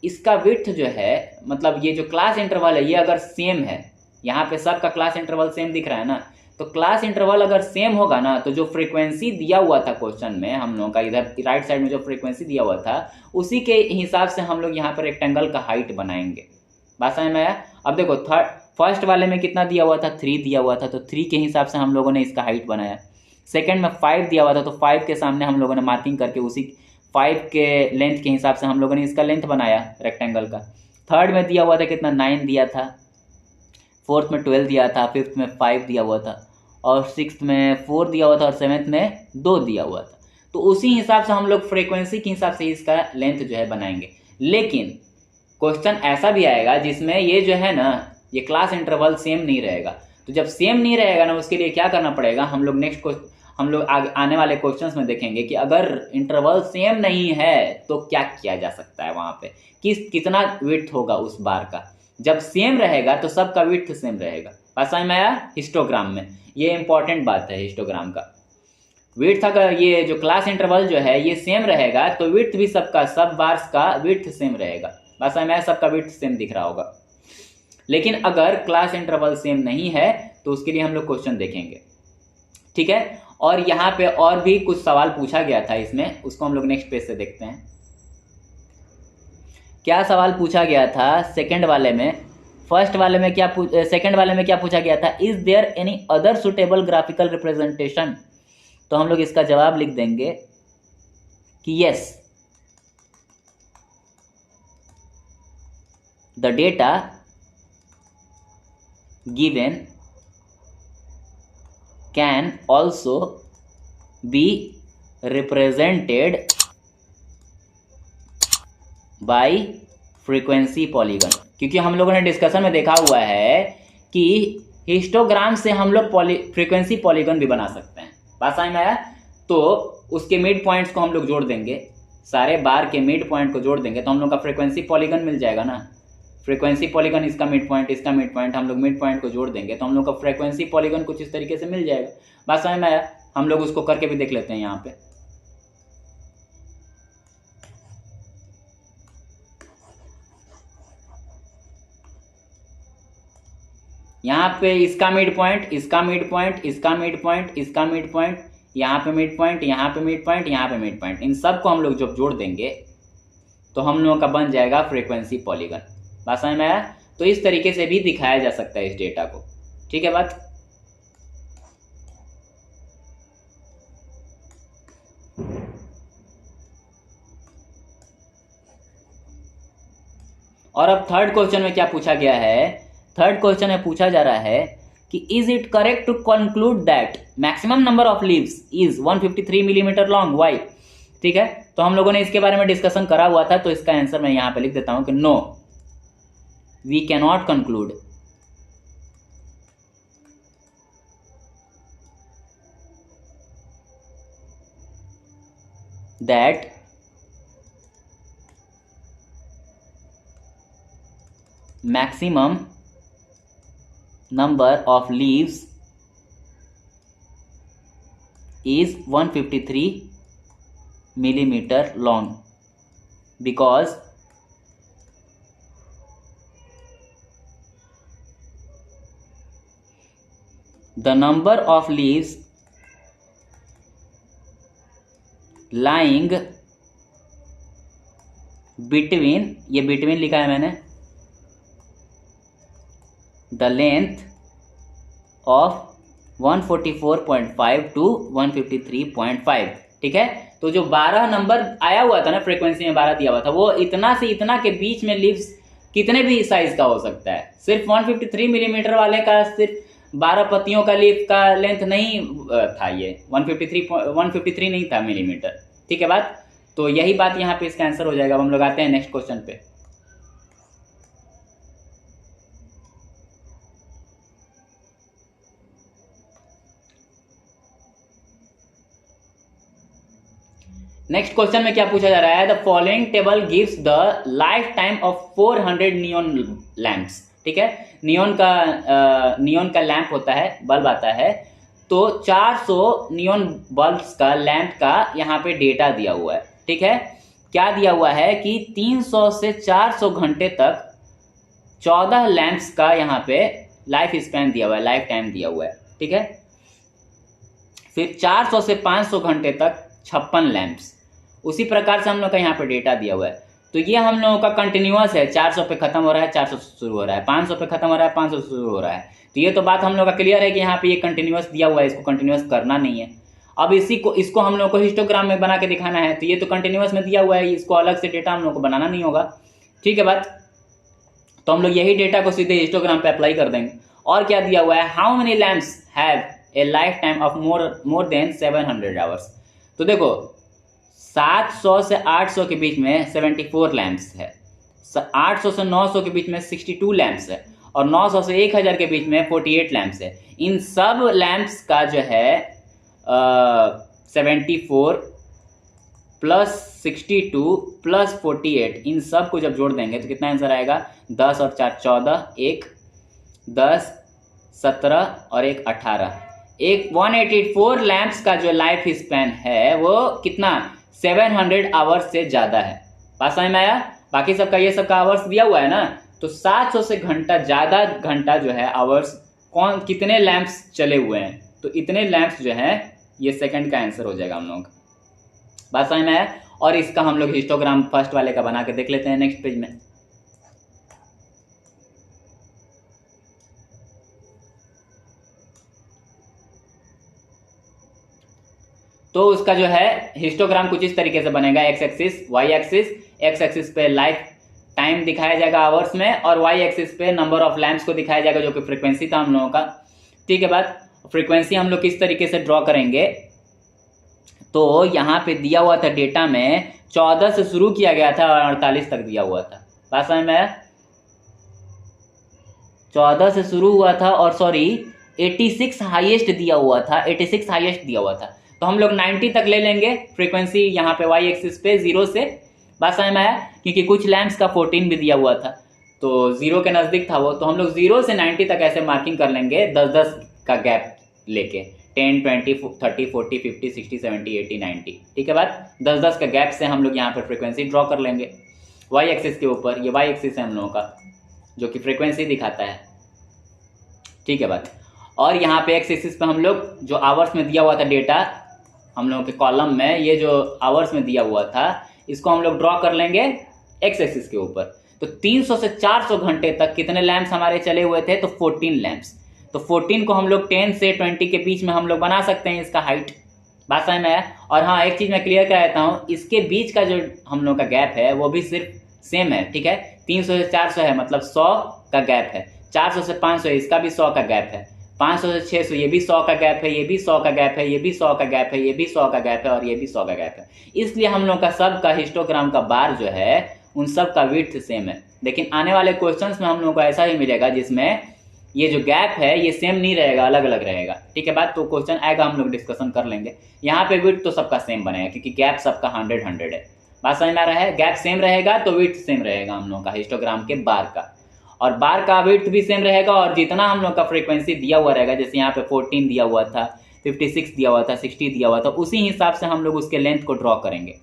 इसका विड्थ जो है, मतलब ये जो क्लास इंटरवल है ये अगर सेम है, यहाँ पे सबका क्लास इंटरवल सेम दिख रहा है ना, तो क्लास इंटरवल अगर सेम होगा ना, तो जो फ्रीक्वेंसी दिया हुआ था क्वेश्चन में हम लोगों का, इधर राइट साइड में जो फ्रीक्वेंसी दिया हुआ था, उसी के हिसाब से हम लोग यहाँ पर रेक्टेंगल का हाइट बनाएंगे। बात समझ में आया? अब देखो फर्स्ट वाले में कितना दिया हुआ था, 3 दिया हुआ था, तो 3 के हिसाब से हम लोगों ने इसका हाइट बनाया। सेकंड में 5 दिया हुआ था, तो 5 के सामने हम लोगों ने मार्किंग करके उसी 5 के लेंथ के हिसाब से हम लोगों ने इसका लेंथ बनाया रेक्टेंगल का। थर्ड में दिया हुआ था कितना, 9 दिया था। फोर्थ में 12 दिया था, फिफ्थ में 5 दिया हुआ था, और सिक्स्थ में 4 दिया हुआ था, और सेवेंथ में 2 दिया हुआ था। तो उसी हिसाब से हम लोग फ्रीक्वेंसी के हिसाब से इसका लेंथ जो है बनाएंगे। लेकिन क्वेश्चन ऐसा भी आएगा जिसमें ये जो है ना, ये क्लास इंटरवल सेम नहीं रहेगा। तो जब सेम नहीं रहेगा ना, उसके लिए क्या करना पड़ेगा, हम लोग हम लोग आने वाले क्वेश्चंस में देखेंगे कि अगर इंटरवल सेम नहीं है तो क्या किया जा सकता है, वहां पे कितना विड्थ होगा उस बार का। जब सेम रहेगा तो सबका विड्थ सेम रहेगा। बात समझ में आया? हिस्टोग्राम में ये इंपॉर्टेंट बात है हिस्टोग्राम का। विड्थ अगर ये जो क्लास इंटरवल जो है ये सेम रहेगा तो विड्थ भी सबका, सब बार्स का विड्थ सेम रहेगा। बस मैं सबका विड्थ सेम दिख रहा होगा। लेकिन अगर क्लास इंटरवल सेम नहीं है तो उसके लिए हम लोग क्वेश्चन देखेंगे, ठीक है। और यहाँ पे और भी कुछ सवाल पूछा गया था इसमें, उसको हम लोग नेक्स्ट पेज से देखते हैं। क्या सवाल पूछा गया था सेकंड वाले में, फर्स्ट वाले में क्या सेकंड वाले में क्या पूछा गया था, is there any other suitable graphical representation. तो हम लोग इसका जवाब लिख देंगे कि yes, the data given can also be represented by frequency polygon. क्योंकि हम लोगों ने डिस्कशन में देखा हुआ है कि हिस्टोग्राम से हम लोग फ्रीक्वेंसी पॉलीगन भी बना सकते हैं। बात समझ में आया? तो उसके मिड पॉइंट्स को हम लोग जोड़ देंगे, सारे बार के मिड पॉइंट को जोड़ देंगे तो हम लोग का फ्रीक्वेंसी पॉलीगन मिल जाएगा ना। फ्रीक्वेंसी पॉलीगन, इसका मिड पॉइंट, इसका मिड पॉइंट, हम लोग मिड पॉइंट को जोड़ देंगे तो हम लोग का फ्रीक्वेंसी पॉलीगन कुछ इस तरीके से मिल जाएगा। बात समझ में आया? हम लोग उसको करके भी देख लेते हैं यहाँ पे। यहाँ पे इसका मिड पॉइंट, इसका मिड पॉइंट, इसका मिड पॉइंट, इसका मिड पॉइंट, यहाँ पे मिड पॉइंट, यहाँ पे मिड पॉइंट, यहाँ पे मिड पॉइंट, इन सब को हम लोग जब जोड़ देंगे तो हम लोगों का बन जाएगा फ्रीक्वेंसी पॉलीगन। बात समझ में आया? तो इस तरीके से भी दिखाया जा सकता है इस डेटा को, ठीक है बात। और अब थर्ड क्वेश्चन में क्या पूछा गया है, थर्ड क्वेश्चन में पूछा जा रहा है कि is it correct to conclude that maximum number of leaves is 153 millimetre long, why. ठीक है, तो हम लोगों ने इसके बारे में डिस्कशन करा हुआ था, तो इसका आंसर मैं यहां पे लिख देता हूं कि no, we cannot conclude that maximum number of leaves is 153 millimeter long because the number of leaves lying between, ये between लिखा है मैंने, the length of 144.5 to 153.5, ठीक है। तो जो 12 नंबर आया हुआ था ना, फ्रीक्वेंसी में 12 दिया हुआ था, वो इतना से इतना के बीच में लीव्स कितने भी साइज का हो सकता है। सिर्फ 153 मिलीमीटर वाले का सिर्फ 12 पत्तियों का लीफ का लेंथ नहीं था, ये 153 नहीं था मिलीमीटर, ठीक है बात। तो यही बात यहाँ पे इसका आंसर हो जाएगा। अब हम लोग आते हैं नेक्स्ट क्वेश्चन पे। नेक्स्ट क्वेश्चन में क्या पूछा जा रहा है, the following table gives the life time of 400 neon lamps. ठीक है, नियॉन का लैंप होता है, बल्ब आता है, तो 400 नियॉन बल्ब्स का लैंप का यहाँ पे डेटा दिया हुआ है। ठीक है, क्या दिया हुआ है कि 300 से 400 घंटे तक 14 लैंप्स का यहाँ पे लाइफ स्पैन दिया हुआ है, लाइफ टाइम दिया हुआ है। ठीक है, फिर 400 से 500 घंटे तक 56 लैंप्स। उसी प्रकार से हम लोग का यहाँ पे डेटा दिया हुआ है। तो ये हम लोगों का कंटिन्यूअस है, 400 पे खत्म हो रहा है, 400 से शुरू हो रहा है, 500 पे खत्म हो रहा है, 500 से शुरू हो रहा है। तो ये तो बात हम लोग का क्लियर है कि यहाँ पे ये कंटिन्यूअस दिया हुआ है, इसको कंटिन्यूअस करना नहीं है। अब इसको हम लोग को हिस्टोग्राम में बना के दिखाना है। तो ये तो कंटिन्यूअस में दिया हुआ है, इसको अलग से डेटा हम लोग को बनाना नहीं होगा। ठीक है बात, तो हम लोग यही डेटा को सीधे हिस्टोग्राम पे अप्लाई कर देंगे। और क्या दिया हुआ है, how many lamps have a life time of more than 700 hours. तो देखो 700 से 800 के बीच में 74 लैंप्स है, 800 से 900 के बीच में 62 लैंप्स है, और 900 से 1000 के बीच में 48 लैंप्स है। इन सब लैंप्स का जो है 74 प्लस 62 प्लस 48, इन सब को जब जोड़ देंगे तो कितना आंसर आएगा, 10 और 4 14, 1 10 17 और 1 18। एक 184 लैंप्स का जो लाइफ स्पैन है वो कितना, 700 आवर्स से ज़्यादा है। बात समझ में आया। बाकी सबका ये सबका आवर्स दिया हुआ है ना, तो 700 से घंटा ज़्यादा घंटा जो है आवर्स कितने लैंप्स चले हुए हैं, तो इतने लैंप्स जो है ये सेकंड का आंसर हो जाएगा हम लोग। बात समझ में आया। और इसका हम लोग हिस्टोग्राम फर्स्ट वाले का बना के देख लेते हैं नेक्स्ट पेज में। तो उसका जो है हिस्टोग्राम कुछ इस तरीके से बनेगा, X axis Y axis, X axis पे लाइफ टाइम दिखाया जाएगा आवर्स में, और वाई एक्सिस पे नंबर ऑफ लैंप्स को दिखाया जाएगा जो कि फ्रीक्वेंसी था हम लोगों का। ठीक है बात, फ्रीक्वेंसी हम लोग किस तरीके से ड्रॉ करेंगे, तो यहाँ पे दिया हुआ था डेटा में 14 से शुरू किया गया था और 48 तक दिया हुआ था। बात समझ में आया। 14 से शुरू हुआ था और 86 हाईएस्ट दिया हुआ था, 86 हाईएस्ट दिया हुआ था। तो हम लोग 90 तक ले लेंगे फ्रीक्वेंसी यहाँ पे वाई एक्सिस पे 0 से। बात समझ में आया, क्योंकि कुछ लैंप्स का 14 भी दिया हुआ था, तो 0 के नज़दीक था वो, तो हम लोग 0 से 90 तक ऐसे मार्किंग कर लेंगे 10-10 का गैप लेके, 10 20 30 40 50 60 70 80 90। ठीक है बात, 10-10 का गैप से हम लोग यहाँ पर फ्रीक्वेंसी ड्रॉ कर लेंगे वाई एक्सिस के ऊपर। ये वाई एक्सिस है हम लोगों का जो कि फ्रीक्वेंसी दिखाता है। ठीक है बात, और यहाँ पे एक्स एक्सिस पे हम लोग जो आवर्स में दिया हुआ था डेटा हम लोगों के कॉलम में, ये जो आवर्स में दिया हुआ था इसको हम लोग ड्रॉ कर लेंगे एक्स एक्सिस के ऊपर। तो 300 से 400 घंटे तक कितने लैंप्स हमारे चले हुए थे, तो 14 लैंप्स। तो 14 को हम लोग 10 से 20 के बीच में हम लोग बना सकते हैं इसका हाइट। बात समझ में आया। और हाँ, एक चीज़ मैं क्लियर कर देता हूँ, इसके बीच का जो हम लोग का गैप है वो भी सिर्फ सेम है। ठीक है, 300 से 400 है मतलब 100 का गैप है, 400 से 500 इसका भी 100 का गैप है, 500 से 600 ये भी 100 का गैप है, ये भी 100 का गैप है, ये भी 100 का गैप है, ये भी 100 का गैप है, और ये भी 100 का गैप है। इसलिए हम लोग का सब का हिस्टोग्राम का बार जो है उन सब का विड्थ सेम है। लेकिन आने वाले क्वेश्चंस में हम लोग को ऐसा ही मिलेगा जिसमें ये जो गैप है ये सेम नहीं रहेगा, अलग अलग रहेगा। ठीक है बात, तो क्वेश्चन आएगा हम लोग डिस्कशन कर लेंगे। यहाँ पे विड्थ तो सबका सेम बनेगा क्योंकि गैप सबका 100 है। बात समझ में आ रहा है। गैप सेम रहेगा तो विड्थ सेम रहेगा हम लोग का हिस्टोग्राम के बार का, और बार का विड्थ भी सेम रहेगा। और जितना हम लोग का फ्रीक्वेंसी दिया हुआ रहेगा, जैसे यहाँ पे 14 दिया हुआ था, 56 दिया हुआ था, 60 दिया हुआ था, उसी हिसाब से हम लोग उसके लेंथ को ड्रॉ करेंगे।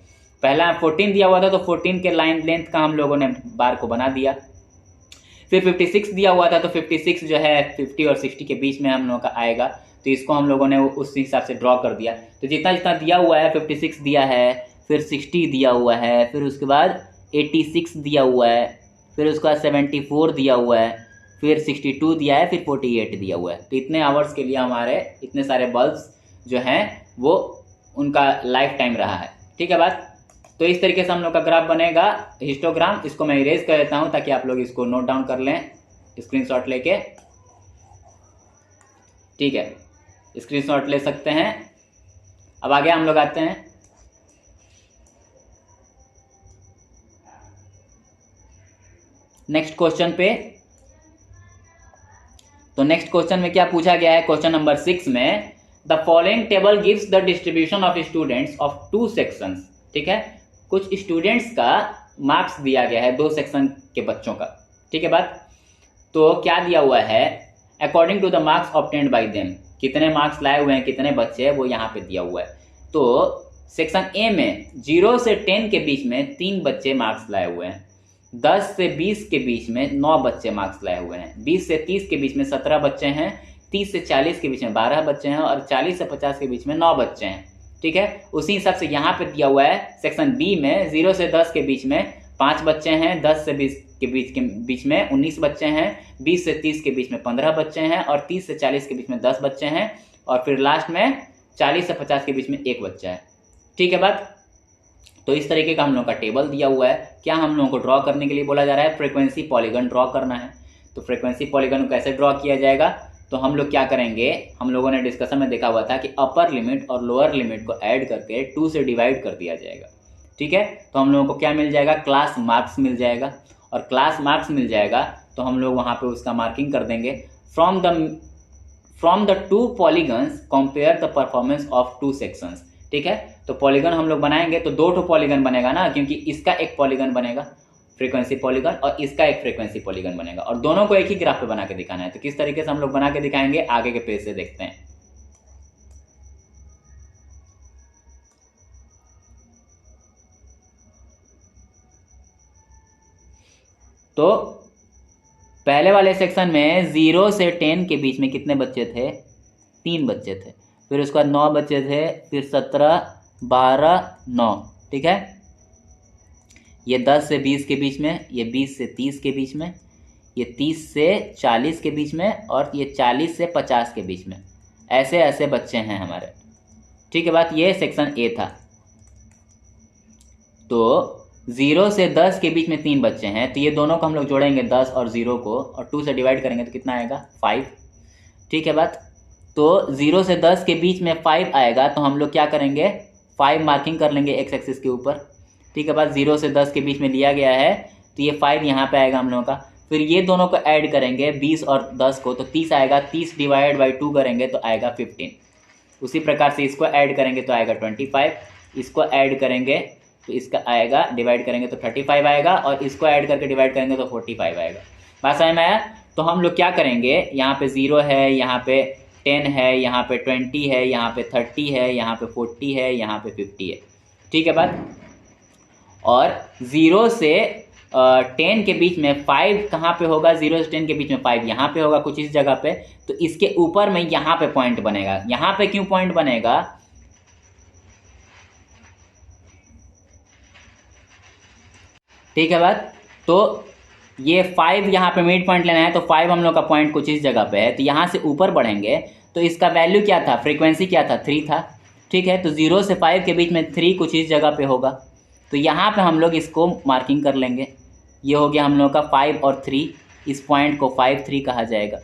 पहला 14 दिया हुआ था तो 14 के लाइन लेंथ का हम लोगों ने बार को बना दिया। फिर 56 दिया हुआ था तो 56 जो है 50 और 60 के बीच में हम लोगों का आएगा, तो इसको हम लोगों ने उस हिसाब से ड्रॉ कर दिया। तो जितना जितना दिया हुआ है, 56 दिया है, फिर 60 दिया हुआ है, फिर उसके बाद 86 दिया हुआ है, फिर उसके बाद 74 दिया हुआ है, फिर 62 दिया है, फिर 48 दिया हुआ है। तो इतने आवर्स के लिए हमारे इतने सारे बल्ब्स जो हैं वो उनका लाइफ टाइम रहा है। ठीक है बात। तो इस तरीके से हम लोग का ग्राफ बनेगा हिस्टोग्राम। इसको मैं इरेज कर देता हूँ ताकि आप लोग इसको नोट डाउन कर लें स्क्रीनशॉट लेके। ठीक है, स्क्रीनशॉट ले सकते हैं। अब आगे हम लोग आते हैं नेक्स्ट क्वेश्चन पे। तो नेक्स्ट क्वेश्चन में क्या पूछा गया है, क्वेश्चन नंबर 6 में the following table gives the distribution of students of 2 sections. ठीक है, कुछ स्टूडेंट्स का मार्क्स दिया गया है 2 सेक्शन के बच्चों का। ठीक है बात, तो क्या दिया हुआ है, according to the marks obtained by them, कितने मार्क्स लाए हुए हैं, कितने बच्चे हैं, वो यहाँ पे दिया हुआ है। तो सेक्शन ए में 0 से 10 के बीच में 3 बच्चे मार्क्स लाए हुए हैं, 10 से 20 के बीच में 9 बच्चे मार्क्स लाए हुए हैं, 20 से 30 के बीच में 17 बच्चे हैं, 30 से 40 के बीच में 12 बच्चे हैं और 40 से 50 के बीच में 9 बच्चे हैं। ठीक है, उसी हिसाब से यहाँ पे दिया हुआ है सेक्शन बी में 0 से 10 के बीच में 5 बच्चे हैं, 10 से 20 के बीच में 19 बच्चे हैं, 20 से 30 के बीच में 15 बच्चे हैं और 30 से 40 के बीच में 10 बच्चे हैं और फिर लास्ट में 40 से 50 के बीच में 1 बच्चा है। ठीक है बात, तो इस तरीके का हम लोग का टेबल दिया हुआ है। क्या हम लोगों को ड्रॉ करने के लिए बोला जा रहा है, फ्रीक्वेंसी पॉलीगन ड्रॉ करना है। तो फ्रीक्वेंसी पॉलीगन को कैसे ड्रॉ किया जाएगा, तो हम लोग क्या करेंगे, हम लोगों ने डिस्कशन में देखा हुआ था कि अपर लिमिट और लोअर लिमिट को ऐड करके 2 से डिवाइड कर दिया जाएगा। ठीक है, तो हम लोगों को क्या मिल जाएगा, क्लास मार्क्स मिल जाएगा, और क्लास मार्क्स मिल जाएगा तो हम लोग वहाँ पे उसका मार्किंग कर देंगे। From the 2 polygons compare the performance of 2 sections. ठीक है, तो पॉलीगन हम लोग बनाएंगे तो 2 पॉलीगन बनेगा ना, क्योंकि इसका एक पॉलीगन बनेगा फ्रीक्वेंसी पॉलीगन और इसका एक फ्रीक्वेंसी पॉलीगन बनेगा, और दोनों को एक ही ग्राफ पे बना के दिखाना है। तो किस तरीके से हम लोग बना के दिखाएंगे, आगे के पेज से देखते हैं। तो पहले वाले सेक्शन में 0 से 10 के बीच में कितने बच्चे थे, 3 बच्चे थे, फिर उसके बाद 9 बच्चे थे, फिर 17, 12, 9। ठीक है, ये 10 से 20 के बीच में, ये 20 से 30 के बीच में, ये 30 से 40 के बीच में और ये 40 से 50 के बीच में, ऐसे ऐसे बच्चे हैं हमारे। ठीक है बात, ये सेक्शन ए था। तो 0 से 10 के बीच में 3 बच्चे हैं, तो ये दोनों को हम लोग जोड़ेंगे 10 और 0 को और 2 से डिवाइड करेंगे तो कितना आएगा, 5। ठीक है बात, तो 0 से 10 के बीच में 5 आएगा तो हम लोग क्या करेंगे, 5 मार्किंग कर लेंगे एक्स एक्सिस के ऊपर। ठीक है बात, 0 से 10 के बीच में लिया गया है तो ये 5 यहाँ पे आएगा हम लोगों का। फिर ये दोनों को ऐड करेंगे 20 और 10 को तो 30 आएगा, 30 डिवाइड बाई 2 करेंगे तो आएगा 15। उसी प्रकार से इसको ऐड करेंगे तो आएगा 25, इसको ऐड करेंगे तो इसका आएगा, डिवाइड करेंगे तो 35 आएगा और इसको ऐड करके डिवाइड करेंगे तो 45 आएगा। बात समझ में आया। तो हम लोग क्या करेंगे, यहाँ पे 0 है, यहाँ पे 10 है, यहाँ पे 20 है, यहाँ पे 30 है, यहाँ पे 40 है, यहाँ पे 50 है। ठीक है बात, और 0 से 10 के बीच में 5 कहाँ पे होगा, 0 से 10 के बीच में 5 यहाँ पे होगा कुछ इस जगह पे, तो इसके ऊपर में यहाँ पे पॉइंट बनेगा। यहाँ पे क्यों पॉइंट बनेगा, ठीक है बात, तो ये 5 यहाँ पे मिड पॉइंट लेना है तो 5 हम लोग का पॉइंट कुछ इस जगह पे है, तो यहाँ से ऊपर बढ़ेंगे तो इसका वैल्यू क्या था, फ्रीक्वेंसी क्या था, 3 था। ठीक है, तो 0 से 5 के बीच में 3 कुछ इस जगह पे होगा, तो यहाँ पे हम लोग इसको मार्किंग कर लेंगे। ये हो गया हम लोग का 5 और 3, इस पॉइंट को 5, 3 कहा जाएगा।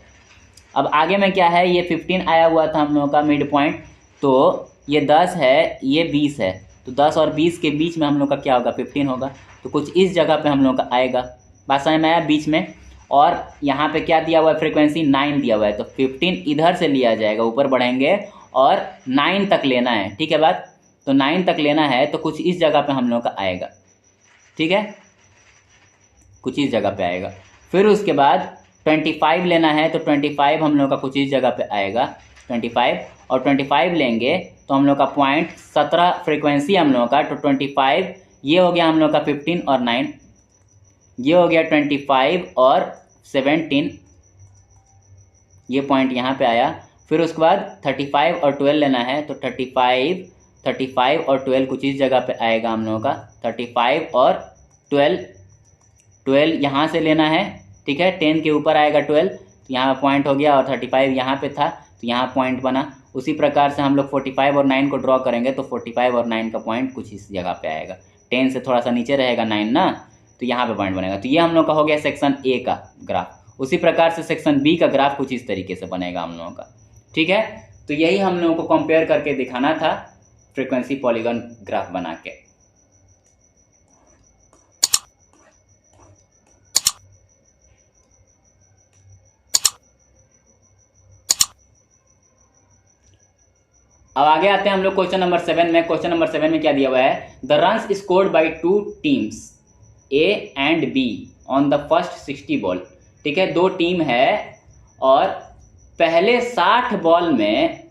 अब आगे में क्या है, ये 15 आया हुआ था हम लोगों का मिड पॉइंट, तो ये 10 है, ये 20 है, तो 10 और 20 के बीच में हम लोग का क्या होगा, 15 होगा, तो कुछ इस जगह पे हम लोग का आएगा। बात समझ में आया, बीच में। और यहाँ पे क्या दिया हुआ है, फ्रीक्वेंसी 9 दिया हुआ है, तो 15 इधर से लिया जाएगा, ऊपर बढ़ेंगे और 9 तक लेना है। ठीक है बात, तो 9 तक लेना है तो कुछ इस जगह पे हम लोग का आएगा। ठीक है, कुछ इस जगह पे आएगा। फिर उसके बाद 25 लेना है तो 25 हम लोग का कुछ इस जगह पे आएगा 25, और 25 लेंगे तो हम लोग का पॉइंट 17 फ्रीक्वेंसी हम लोग का, तो 25 ये हो गया हम लोग का 15 और 9, ये हो गया 25 और 17, ये पॉइंट यहाँ पे आया। फिर उसके बाद 35 और 12 लेना है तो 35 और 12 कुछ इस जगह पे आएगा हम लोगों का, 35 और 12 यहाँ से लेना है। ठीक है, 10 के ऊपर आएगा 12, तो यहाँ पॉइंट हो गया, और 35 यहाँ पे था तो यहाँ पॉइंट बना। उसी प्रकार से हम लोग 45 और 9 को ड्रॉ करेंगे तो 45 और 9 का पॉइंट कुछ इस जगह पे आएगा, 10 से थोड़ा सा नीचे रहेगा 9 ना, तो यहाँ पे पॉइंट बनेगा। तो ये हम लोग का हो गया सेक्शन ए का ग्राफ। उसी प्रकार से सेक्शन बी का ग्राफ कुछ इस तरीके से बनेगा हम लोगों का। ठीक है, तो यही हम लोगों को कंपेयर करके दिखाना था फ्रीक्वेंसी पॉलीगन ग्राफ बना के। अब आगे आते हैं हम लोग क्वेश्चन नंबर 7 में। क्वेश्चन नंबर 7 में क्या दिया हुआ है, the runs scored by 2 teams A and be on the first 60 ball. ठीक है, 2 टीम है और पहले 60 बॉल में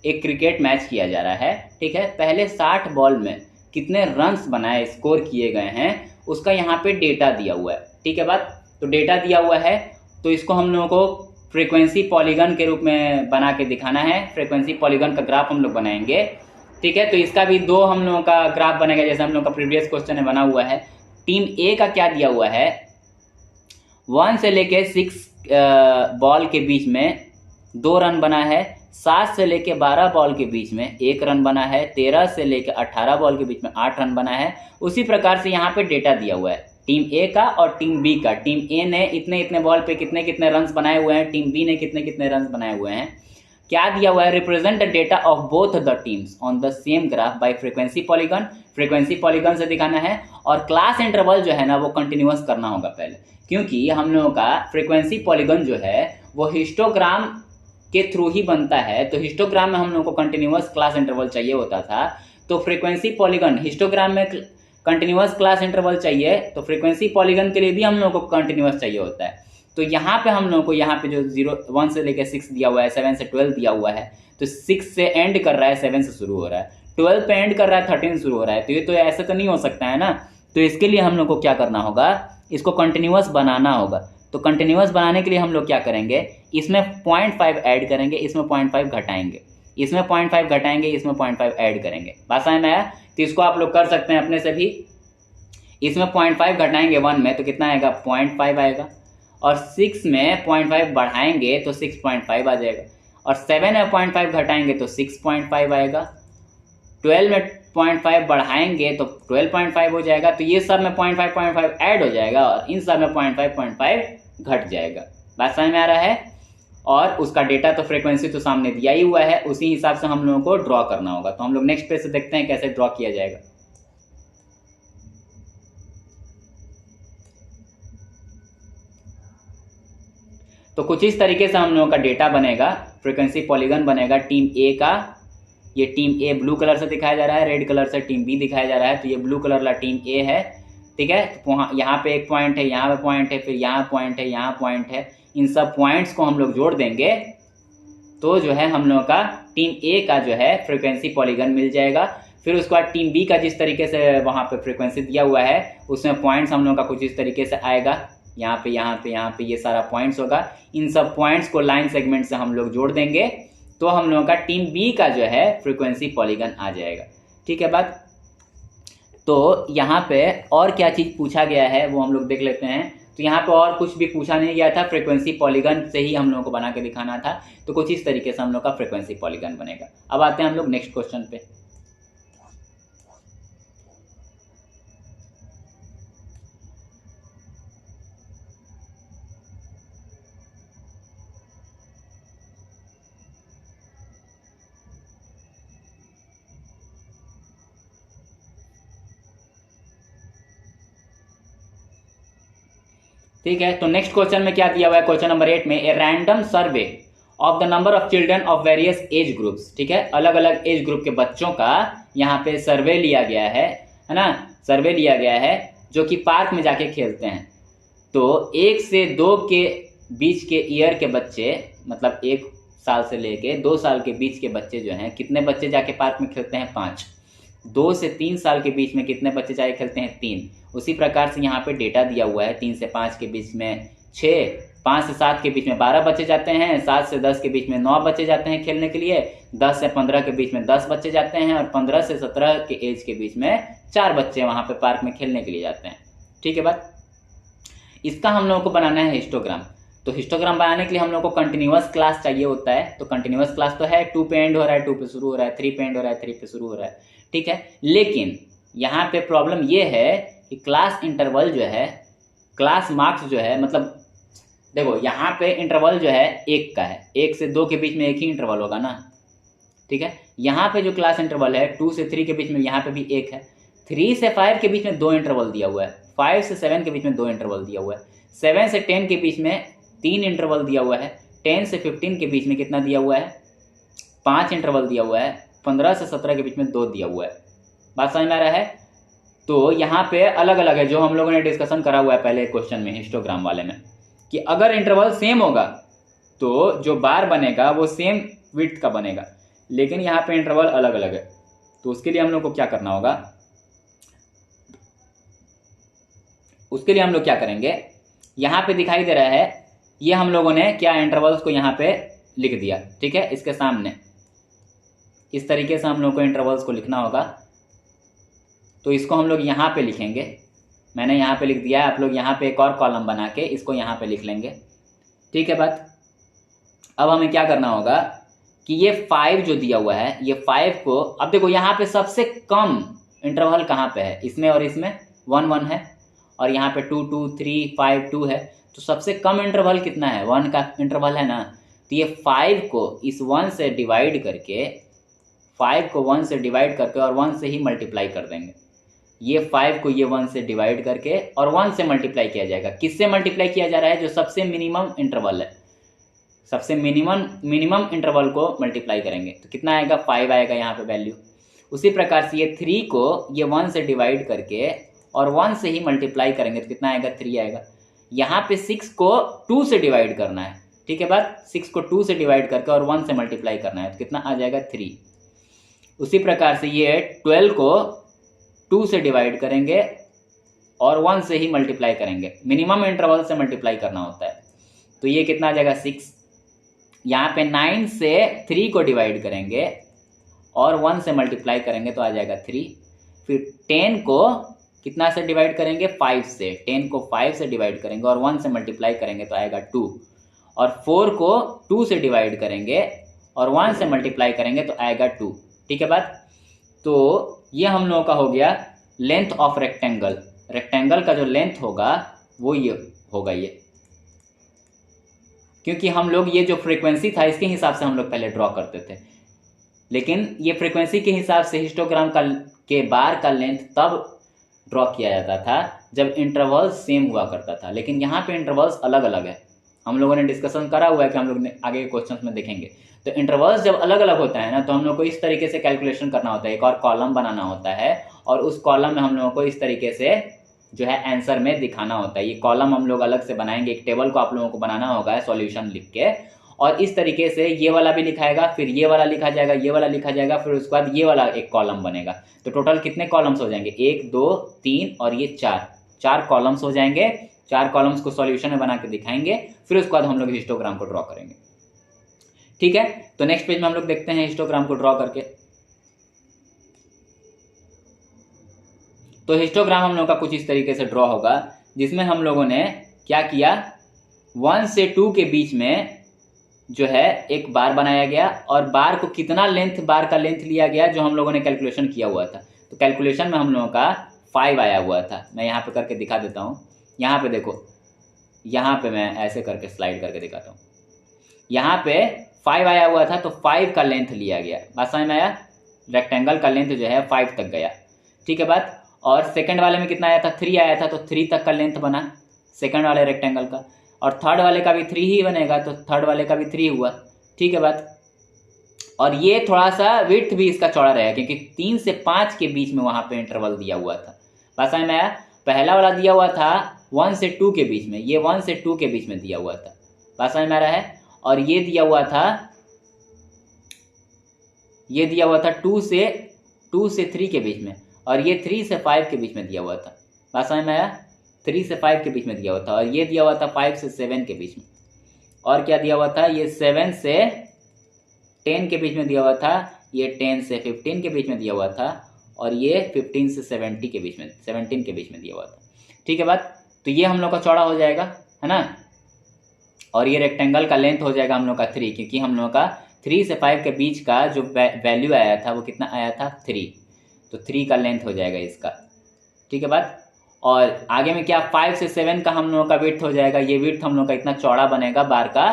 एक क्रिकेट मैच किया जा रहा है। ठीक है, पहले 60 बॉल में कितने रन्स बनाए, स्कोर किए गए हैं, उसका यहाँ पे डेटा दिया हुआ है। ठीक है बात, तो डेटा दिया हुआ है तो इसको हम लोगों को फ्रीक्वेंसी पॉलीगन के रूप में बना के दिखाना है। फ्रीक्वेंसी पॉलीगन का ग्राफ हम लोग बनाएंगे। ठीक है, तो इसका भी 2 हम लोगों का ग्राफ बनेगा जैसे हम लोग का प्रीवियस क्वेश्चन में बना हुआ है। टीम ए का क्या दिया हुआ है, 1 से लेके 6 बॉल के बीच में 2 रन बना है, 7 से लेके 12 बॉल के बीच में 1 रन बना है, 13 से लेके 18 बॉल के बीच में 8 रन बना है। उसी प्रकार से यहाँ पे डेटा दिया हुआ है टीम ए का और टीम बी का। टीम ए ने इतने इतने बॉल पे कितने कितने रन्स बनाए हुए हैं, टीम बी ने कितने कितने रन्स बनाए हुए हैं। क्या दिया हुआ है, represent the data of both the teams on the same graph bye frequency polygon. Frequency polygon से दिखाना है और क्लास इंटरवल जो है ना वो कंटिन्यूअस करना होगा पहले, क्योंकि हम लोगों का फ्रीक्वेंसी पॉलीगन जो है वो हिस्टोग्राम के थ्रू ही बनता है। तो हिस्टोग्राम में हम लोग को कंटिन्यूअस क्लास इंटरवल चाहिए होता था, तो फ्रीक्वेंसी पॉलीगन हिस्टोग्राम में कंटिन्यूअस क्लास इंटरवल चाहिए, तो फ्रीक्वेंसी पॉलीगन के लिए भी हम लोग को कंटिन्यूअस चाहिए होता है। तो यहाँ पे हम लोग को यहाँ पे जो 1 से लेकर 6 दिया हुआ है, 7 से 12 दिया हुआ है, तो 6 से एंड कर रहा है, 7 से शुरू हो रहा है, 12 पे एंड कर रहा है, 13 शुरू हो रहा है। तो ये तो ऐसे तो नहीं हो सकता है ना। तो इसके लिए हम लोग को क्या करना होगा, इसको कंटिन्यूअस बनाना होगा। तो कंटिन्यूअस बनाने के लिए हम लोग क्या करेंगे, इसमें 0.5 ऐड करेंगे, इसमें 0.5 घटाएंगे, इसमें 0.5 घटाएंगे, इसमें 0.5 ऐड करेंगे। बात समझ में आया? तो इसको आप लोग कर सकते हैं अपने से भी। इसमें 0.5 घटाएंगे 1 में तो कितना आएगा, 0.5 आएगा, और 6 में 0.5 बढ़ाएंगे तो 6.5 आ जाएगा, और 7 में 0.5 घटाएंगे तो 6.5 आएगा, 12 में 0.5 बढ़ाएंगे तो 12.5 हो जाएगा। तो ये सब में 0.5 ऐड हो जाएगा और इन सब में 0.5 घट जाएगा। बात समझ में आ रहा है? और उसका डेटा तो फ्रीक्वेंसी तो सामने दिया ही हुआ है, उसी हिसाब से हम लोगों को ड्रॉ करना होगा। तो हम लोग नेक्स्ट पेज से देखते हैं कैसे ड्रॉ किया जाएगा। तो कुछ इस तरीके से हम लोगों का डेटा बनेगा, फ्रीक्वेंसी पॉलीगन बनेगा टीम ए का। ये टीम ए ब्लू कलर से दिखाया जा रहा है, रेड कलर से टीम बी दिखाया जा रहा है। तो ये ब्लू कलर वाला टीम ए है। ठीक है, तो यहाँ पे एक पॉइंट है, यहाँ पे पॉइंट है, फिर यहाँ पॉइंट है, यहाँ पॉइंट है। इन सब पॉइंट्स को हम लोग जोड़ देंगे तो जो है हम लोगों का टीम ए का जो है फ्रीक्वेंसी पॉलीगन मिल जाएगा। फिर उसके बाद टीम बी का जिस तरीके से वहाँ पे फ्रीक्वेंसी दिया हुआ है उसमें पॉइंट्स हम लोगों का कुछ इस तरीके से आएगा, यहाँ पे यहाँ पे यहाँ पे ये सारा पॉइंट्स होगा। इन सब पॉइंट्स को लाइन सेगमेंट से हम लोग जोड़ देंगे तो हम लोगों का टीम बी का जो है फ्रीक्वेंसी पॉलीगन आ जाएगा। ठीक है बात? तो यहाँ पे और क्या चीज़ पूछा गया है वो हम लोग देख लेते हैं। तो यहाँ पे और कुछ भी पूछा नहीं गया था, फ्रीक्वेंसी पॉलीगन से ही हम लोगों को बना के दिखाना था। तो कुछ इस तरीके से हम लोग का फ्रीक्वेंसी पॉलीगन बनेगा। अब आते हैं हम लोग नेक्स्ट क्वेश्चन पे। ठीक है, तो नेक्स्ट क्वेश्चन में क्या दिया हुआ है, क्वेश्चन नंबर 8 में a random survey of the number of children of various age groups. ठीक है, अलग अलग एज ग्रुप के बच्चों का यहाँ पे सर्वे लिया गया है ना, सर्वे लिया गया है जो कि पार्क में जाके खेलते हैं। तो 1 से 2 के बीच के ईयर के बच्चे, मतलब 1 साल से लेके 2 साल के बीच के बच्चे जो हैं, कितने बच्चे जाके पार्क में खेलते हैं, 5। 2 से 3 साल के बीच में कितने बच्चे जाके खेलते हैं, 3। उसी प्रकार से यहाँ पे डेटा दिया हुआ है, 3 से 5 के बीच में 6, 5 से 7 के बीच में 12 बच्चे जाते हैं, 7 से 10 के बीच में 9 बच्चे जाते हैं खेलने के लिए, 10 से 15 के बीच में 10 बच्चे जाते हैं, और 15 से 17 के एज के बीच में 4 बच्चे वहाँ पे पार्क में खेलने के लिए जाते हैं। ठीक है बात? इसका हम लोगों को बनाना है हिस्टोग्राम। तो हिस्टोग्राम बनाने के लिए हम लोग को कंटिन्यूअस क्लास चाहिए होता है। तो कंटिन्यूअस क्लास तो है, 2 पे एंड हो रहा है, 2 पे शुरू हो रहा है, 3 पे एंड हो रहा है, 3 पे शुरू हो रहा है। ठीक है, लेकिन यहाँ पे प्रॉब्लम ये है कि क्लास इंटरवल जो है, क्लास मार्क्स जो है, मतलब देखो यहाँ पे इंटरवल जो है 1 का है, 1 से 2 के बीच में 1 ही इंटरवल होगा ना। ठीक है, यहाँ पे जो क्लास इंटरवल है 2 से 3 के बीच में यहाँ पे भी 1 है, 3 से 5 के बीच में 2 इंटरवल दिया हुआ है, 5 से 7 के बीच में 2 इंटरवल दिया हुआ है, 7 से 10 के बीच में 3 इंटरवल दिया हुआ है, 10 से 15 के बीच में कितना दिया हुआ है, 5 इंटरवल दिया हुआ है, 15 से 17 के बीच में 2 दिया हुआ है। बात समझ में आ रहा है? तो यहाँ पे अलग अलग है, जो हम लोगों ने डिस्कशन करा हुआ है पहले क्वेश्चन में हिस्टोग्राम वाले में, कि अगर इंटरवल सेम होगा तो जो बार बनेगा वो सेम विड्थ का बनेगा, लेकिन यहाँ पे इंटरवल अलग अलग है। तो उसके लिए हम लोग को क्या करना होगा, उसके लिए हम लोग क्या करेंगे, यहाँ पे दिखाई दे रहा है, ये हम लोगों ने क्या इंटरवल्स को यहाँ पे लिख दिया, ठीक है, इसके सामने इस तरीके से हम लोग को इंटरवल्स को लिखना होगा। तो इसको हम लोग यहाँ पे लिखेंगे, मैंने यहाँ पे लिख दिया है, आप लोग यहाँ पे एक और कॉलम बना के इसको यहाँ पे लिख लेंगे, ठीक है बात। अब हमें क्या करना होगा कि ये 5 जो दिया हुआ है, ये 5 को, अब देखो यहाँ पे सबसे कम इंटरवल कहाँ पे है, इसमें और इसमें 1 1 है, और यहाँ पे 2 2 3 5 2 है। तो सबसे कम इंटरवल कितना है, 1 का इंटरवल है ना। तो ये 5 को इस 1 से डिवाइड करके, 5 को 1 से डिवाइड करके और 1 से ही मल्टीप्लाई कर देंगे। ये 5 को ये 1 से डिवाइड करके और 1 से मल्टीप्लाई किया जाएगा। किससे मल्टीप्लाई किया जा रहा है, जो सबसे मिनिमम इंटरवल है, सबसे मिनिमम इंटरवल को मल्टीप्लाई करेंगे तो कितना आएगा, 5 आएगा यहाँ पे वैल्यू। उसी प्रकार से ये 3 को ये 1 से डिवाइड करके और 1 से ही मल्टीप्लाई करेंगे तो कितना आएगा, 3 आएगा। यहाँ पे 6 को 2 से डिवाइड करना है, ठीक है बात, 6 को 2 से डिवाइड करके और 1 से मल्टीप्लाई करना है तो कितना आ जाएगा, 3। उसी प्रकार से ये 12 को 2 से डिवाइड करेंगे और 1 से ही मल्टीप्लाई करेंगे, मिनिमम इंटरवल से मल्टीप्लाई करना होता है। तो ये कितना आ जाएगा, 6। यहाँ पे 9 से 3 को डिवाइड करेंगे और 1 से मल्टीप्लाई करेंगे तो आ जाएगा 3। फिर 10 को कितना से डिवाइड करेंगे, 5 से, 10 को 5 से डिवाइड करेंगे और 1 से मल्टीप्लाई करेंगे तो आएगा 2। और 4 को 2 से डिवाइड करेंगे और 1 से मल्टीप्लाई करेंगे तो आएगा 2, ठीक है बात। तो ये हम लोगों का हो गया लेंथ ऑफ रेक्टेंगल। रेक्टेंगल का जो लेंथ होगा वो ये होगा, ये क्योंकि हम लोग ये जो फ्रीक्वेंसी था इसके हिसाब से हम लोग पहले ड्रॉ करते थे, लेकिन ये फ्रीक्वेंसी के हिसाब से हिस्टोग्राम का के बार का लेंथ तब ड्रॉ किया जाता था जब इंटरवल्स सेम हुआ करता था, लेकिन यहाँ पे इंटरवल्स अलग अलग है। हम लोगों ने डिस्कशन करा हुआ है कि हम लोग आगे के क्वेश्चंस में देखेंगे। तो इंटरवल्स जब अलग अलग होता है ना, तो हम लोग को इस तरीके से कैलकुलेशन करना होता है, एक और कॉलम बनाना होता है और उस कॉलम में हम लोगों को इस तरीके से जो है आंसर में दिखाना होता है। ये कॉलम हम लोग अलग से बनाएंगे, एक टेबल को आप लोगों को बनाना होगा सॉल्यूशन लिख के, और इस तरीके से ये वाला भी लिखाएगा, फिर ये वाला लिखा जाएगा, ये वाला लिखा जाएगा, फिर उसके बाद ये वाला एक कॉलम बनेगा। तो टोटल कितने कॉलम्स हो जाएंगे, 1 2 3 और ये 4 कॉलम्स हो जाएंगे। 4 कॉलम्स को सॉल्यूशन में बना के दिखाएंगे, फिर उसके बाद हम लोग हिस्टोग्राम को ड्रॉ करेंगे, ठीक है। तो नेक्स्ट पेज में हम लोग देखते हैं हिस्टोग्राम को ड्रॉ करके। तो हिस्टोग्राम हम लोग का कुछ इस तरीके से ड्रॉ होगा, जिसमें हम लोगों ने क्या किया, 1 से 2 के बीच में जो है एक बार बनाया गया और बार को कितना लेंथ, बार का लेंथ लिया गया जो हम लोगों ने कैलकुलेशन किया हुआ था। तो कैलकुलेशन में हम लोगों का 5 आया हुआ था। मैं यहाँ पे करके दिखा देता हूँ। यहाँ पे देखो, यहाँ पे मैं ऐसे करके स्लाइड करके दिखाता हूँ। यहाँ पे 5 आया हुआ था तो 5 का लेंथ लिया गया। बात समझ में आया, रेक्टेंगल का लेंथ जो है 5 तक गया, ठीक है बात। और सेकंड वाले में कितना आया था, 3 आया था, तो 3 तक का लेंथ बना सेकंड वाले रेक्टेंगल का। और थर्ड वाले का भी 3 ही बनेगा, तो थर्ड वाले का भी 3 हुआ, ठीक है बात। और ये थोड़ा सा विड्थ भी इसका चौड़ा रहेगा, क्योंकि 3 से 5 के बीच में वहाँ पे इंटरवल दिया हुआ था। बात समझ में आया। पहला वाला दिया हुआ था 1 से 2 के बीच में, ये 1 से 2 के बीच में दिया हुआ था। बात समझ में आ रहा है। और ये दिया हुआ था 2 से 3 के बीच में, और ये 3 से 5 के बीच में दिया हुआ था। बात समझ में आया। 3 से 5 के बीच में दिया हुआ था। और ये दिया हुआ था 5 से 7 के बीच में। और क्या दिया हुआ था, ये 7 से 10 के बीच में दिया हुआ था, ये 10 से 15 के बीच में दिया हुआ था, और ये 15 से 17 के बीच में दिया हुआ था, ठीक है बात। तो ये हम लोग का चौड़ा हो जाएगा, है ना। और ये रेक्टेंगल का लेंथ हो जाएगा हम लोग का 3, क्योंकि हम लोग का 3 से 5 के बीच का जो वैल्यू आया था वो कितना आया था, 3। तो 3 का लेंथ हो जाएगा इसका, ठीक है बात। और आगे में क्या, 5 से 7 का हम लोगों का विड्थ हो जाएगा। ये विड्थ हम लोग का इतना चौड़ा बनेगा बार का।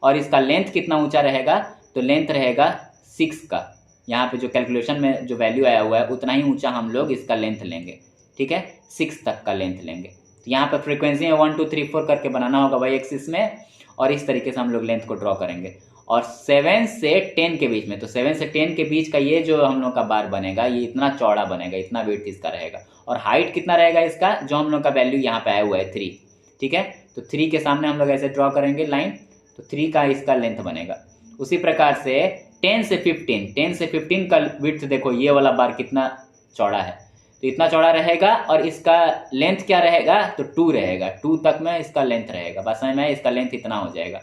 और इसका लेंथ कितना ऊंचा रहेगा, तो लेंथ रहेगा 6 का। यहाँ पे जो कैलकुलेशन में जो वैल्यू आया हुआ है उतना ही ऊंचा हम लोग इसका लेंथ लेंगे, ठीक है, 6 तक का लेंथ लेंगे। तो यहाँ पे फ्रीक्वेंसी में 1 2 3 4 करके बनाना होगा वाई एक्सिस में, और इस तरीके से हम लोग लेंथ को ड्रॉ करेंगे। और 7 से 10 के बीच में, तो 7 से 10 के बीच का ये जो हम लोग का बार बनेगा ये इतना चौड़ा बनेगा, इतना विड्थ इसका रहेगा। और हाइट कितना रहेगा इसका, जो हम लोग का वैल्यू यहाँ पे आया हुआ है 3, ठीक है। तो 3 के सामने हम लोग ऐसे ड्रॉ करेंगे लाइन, तो 3 का इसका लेंथ बनेगा। उसी प्रकार से 10 से 15 का विड्थ देखो, ये वाला बार कितना चौड़ा है, तो इतना चौड़ा रहेगा। और इसका लेंथ क्या रहेगा, तो 2 रहेगा, 2 तक में इसका लेंथ रहेगा, बस में इसका लेंथ इतना हो जाएगा।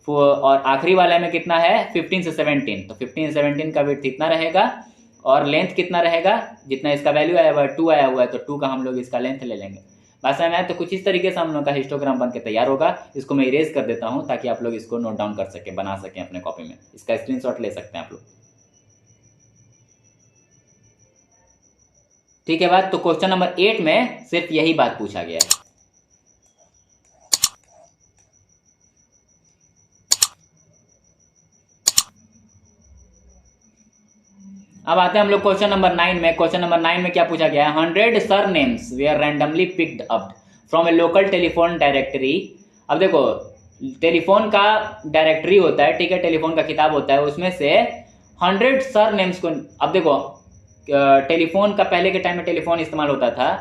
और आखिरी वाले में कितना है 15 से 17, तो 15 से 17 का विड्थ इतना रहेगा और लेंथ कितना रहेगा, जितना इसका वैल्यू आया हुआ है 2 आया हुआ है, तो 2 का हम लोग इसका लेंथ ले लेंगे। बस में तो कुछ इस तरीके से हम लोग का हिस्टोग्राम बन के तैयार होगा। इसको मैं इरेज कर देता हूँ ताकि आप लोग इसको नोट डाउन कर सके, बना सकें अपने कॉपी में, इसका स्क्रीनशॉट ले सकते हैं आप लोग। ठीक है बात। तो क्वेश्चन नंबर 8 में सिर्फ यही बात पूछा गया है। अब आते हैं हम लोग क्वेश्चन नंबर 9 में। क्वेश्चन नंबर 9 में क्या पूछा गया है, 100 surnames were randomly picked up from a local telephone directory. अब देखो टेलीफोन का डायरेक्टरी होता है, ठीक है, टेलीफोन का किताब होता है, उसमें से 100 सरनेम्स को, अब देखो टेलीफोन का पहले के टाइम में टेलीफोन इस्तेमाल होता था,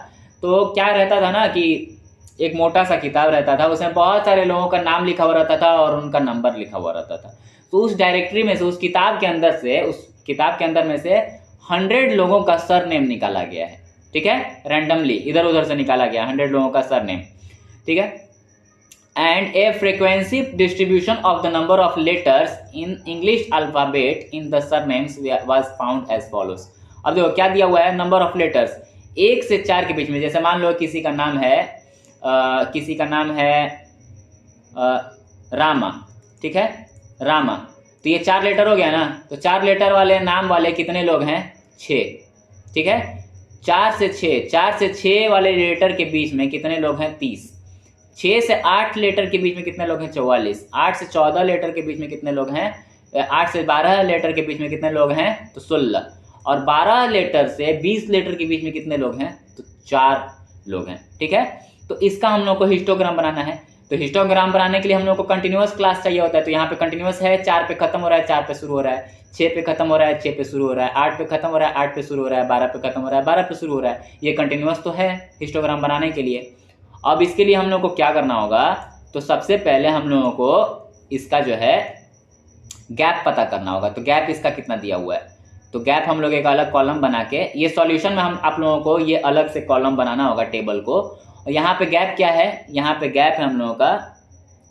तो क्या रहता था ना कि एक मोटा सा किताब रहता था, उसमें बहुत सारे लोगों का नाम लिखा हुआ रहता था और उनका नंबर लिखा हुआ रहता था। तो उस डायरेक्टरी में से, उस किताब के अंदर से, उस किताब के अंदर में से 100 लोगों का सरनेम निकाला गया है, ठीक है, रैंडमली इधर उधर से निकाला गया 100 लोगों का सरनेम, ठीक है। And a frequency distribution of the number of letters in English alphabet in the surnames was found as follows. अब देखो क्या दिया हुआ है, नंबर ऑफ लेटर्स 1 से 4 के बीच में। जैसे मान लो किसी का नाम है रामा, ठीक है, रामा, तो ये 4 लेटर हो गया ना, तो 4 लेटर वाले नाम वाले कितने लोग हैं, 6, ठीक है। 4 से 6 वाले लेटर के बीच में कितने लोग हैं, 30। 6 से 8 लेटर के बीच में कितने लोग हैं, 44। 8 से 14 लेटर के बीच में कितने लोग हैं, 8 से 12 लेटर के बीच में कितने लोग हैं, तो 16। और 12 लेटर से 20 लेटर के बीच में कितने लोग हैं, तो 4 लोग हैं, ठीक है। तो इसका हम लोग को हिस्टोग्राम बनाना है। तो हिस्टोग्राम बनाने के लिए हम लोग को कंटिन्यूअस क्लास चाहिए होता है। तो यहाँ पे कंटिन्यूअस है, 4 पे खत्म हो रहा है, 4 पे शुरू हो रहा है, 6 पे खत्म हो रहा है, 6 पे शुरू हो रहा है, 8 पे खत्म हो रहा है, 8 पे शुरू हो रहा है, 12 पे खत्म हो रहा है, 12 पे शुरू हो रहा है। ये कंटिन्यूअस तो है हिस्टोग्राम बनाने के लिए। अब इसके लिए हम लोग को क्या करना होगा, तो सबसे पहले हम लोगों को इसका जो है गैप पता करना होगा। तो गैप इसका कितना दिया हुआ है, तो गैप हम लोग एक अलग कॉलम बना के, ये सॉल्यूशन में हम आप लोगों को ये अलग से कॉलम बनाना होगा टेबल को। और यहाँ पे गैप क्या है, यहाँ पे गैप है हम लोगों का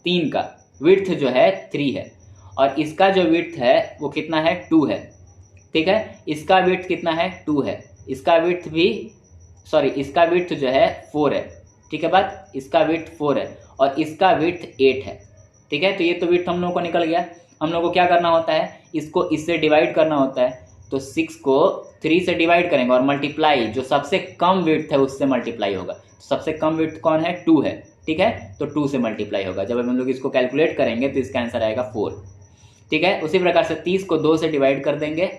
3 का, विड्थ जो है 3 है, और इसका जो विड्थ है वो कितना है, 2 है, ठीक है। इसका विड्थ कितना है, 2 है, इसका विड्थ भी, सॉरी, इसका विड्थ जो है 4 है, ठीक है बात, इसका विड्थ 4 है और इसका विड्थ 8 है, ठीक है। तो ये तो विड्थ हम लोगों को निकल गया। हम लोग को क्या करना होता है, इसको इससे डिवाइड करना होता है। तो 6 को 3 से डिवाइड करेंगे और मल्टीप्लाई, जो सबसे कम विड्थ है उससे मल्टीप्लाई होगा। तो सबसे कम विड्थ कौन है, 2 है, ठीक है, तो 2 से मल्टीप्लाई होगा। जब हम लोग इसको कैलकुलेट करेंगे तो इसका आंसर आएगा 4, ठीक है। उसी प्रकार से 30 को 2 से डिवाइड कर देंगे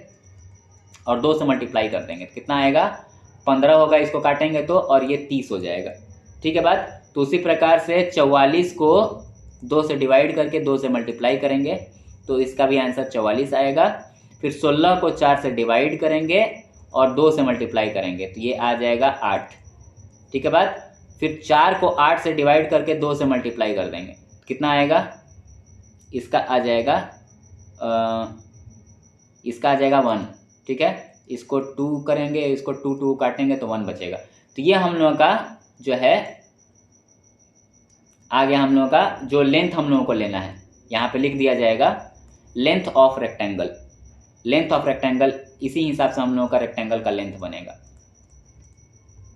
और 2 से मल्टीप्लाई कर देंगे, तो कितना आएगा, 15 होगा, इसको काटेंगे तो, और ये 30 हो जाएगा, ठीक है बात। तो उसी प्रकार से 44 को 2 से डिवाइड करके 2 से मल्टीप्लाई करेंगे तो इसका भी आंसर 44 आएगा। फिर 16 को 4 से डिवाइड करेंगे और 2 से मल्टीप्लाई करेंगे तो ये आ जाएगा 8, ठीक है बात। फिर 4 को 8 से डिवाइड करके 2 से मल्टीप्लाई कर देंगे, कितना आएगा, इसका आ जाएगा 1, ठीक है। इसको 2 करेंगे, इसको 2 काटेंगे तो 1 बचेगा। तो ये हम लोगों का जो है आ गया, हम लोगों का जो लेंथ हम लोगों को लेना है, यहाँ पे लिख दिया जाएगा length of rectangle. Length of rectangle, इसी हिसाब से हम लोगों का रेक्टेंगल का लेंथ बनेगा।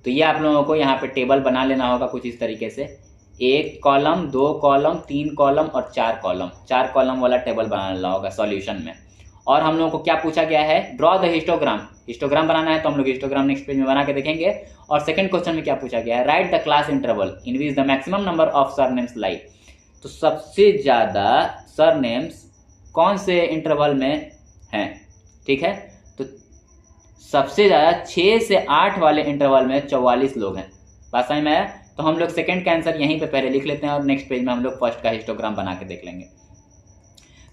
तो ये आप लोगों को यहाँ पे टेबल बना लेना होगा कुछ इस तरीके से, 1 कॉलम, 2 कॉलम, 3 कॉलम और 4 कॉलम, 4 कॉलम वाला टेबल बना लेना होगा सॉल्यूशन में। और हम लोगों को क्या पूछा गया है, ड्रॉ द हिस्टोग्राम। हिस्टोग्राम बनाना है तो हम लोग हिस्टोग्राम नेक्स्ट पेज में बना के देखेंगे। और सेकंड क्वेश्चन में क्या पूछा गया है, write the class interval in which the maximum number of surnames lie. तो सबसे ज़्यादा सरनेम्स कौन से इंटरवल में हैं, ठीक है। तो सबसे ज़्यादा 6 से 8 वाले इंटरवल में 44 लोग हैं। बात समझ में आया। तो हम लोग सेकंड का आंसर यहीं पे पहले लिख लेते हैं और नेक्स्ट पेज में हम लोग फर्स्ट का हिस्टोग्राम बना के देख लेंगे।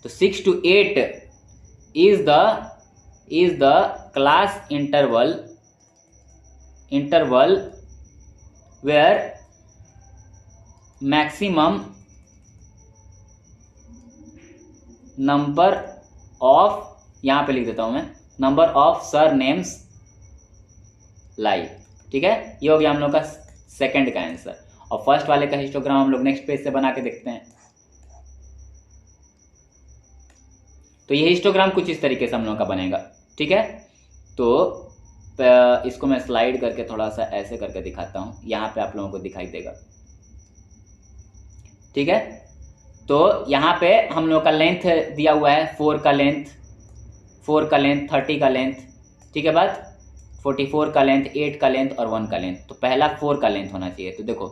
तो 6 to 8 is the class interval where maximum number of, यहाँ पे लिख देता हूँ मैं, नंबर ऑफ सरनेम्स लाई। ठीक है, ये हो गया हम लोग का सेकंड का आंसर। और फर्स्ट वाले का हिस्टोग्राम हम लोग नेक्स्ट पेज से बना के देखते हैं। तो ये हिस्टोग्राम कुछ इस तरीके से हम लोग का बनेगा। ठीक है, तो इसको मैं स्लाइड करके थोड़ा सा ऐसे करके दिखाता हूँ, यहाँ पे आप लोगों को दिखाई देगा। ठीक है, तो यहाँ पे हम लोग का लेंथ दिया हुआ है 4 का लेंथ, 30 का लेंथ। ठीक है, बाद 44 का लेंथ, 8 का लेंथ और 1 का लेंथ। तो पहला 4 का लेंथ होना चाहिए। तो देखो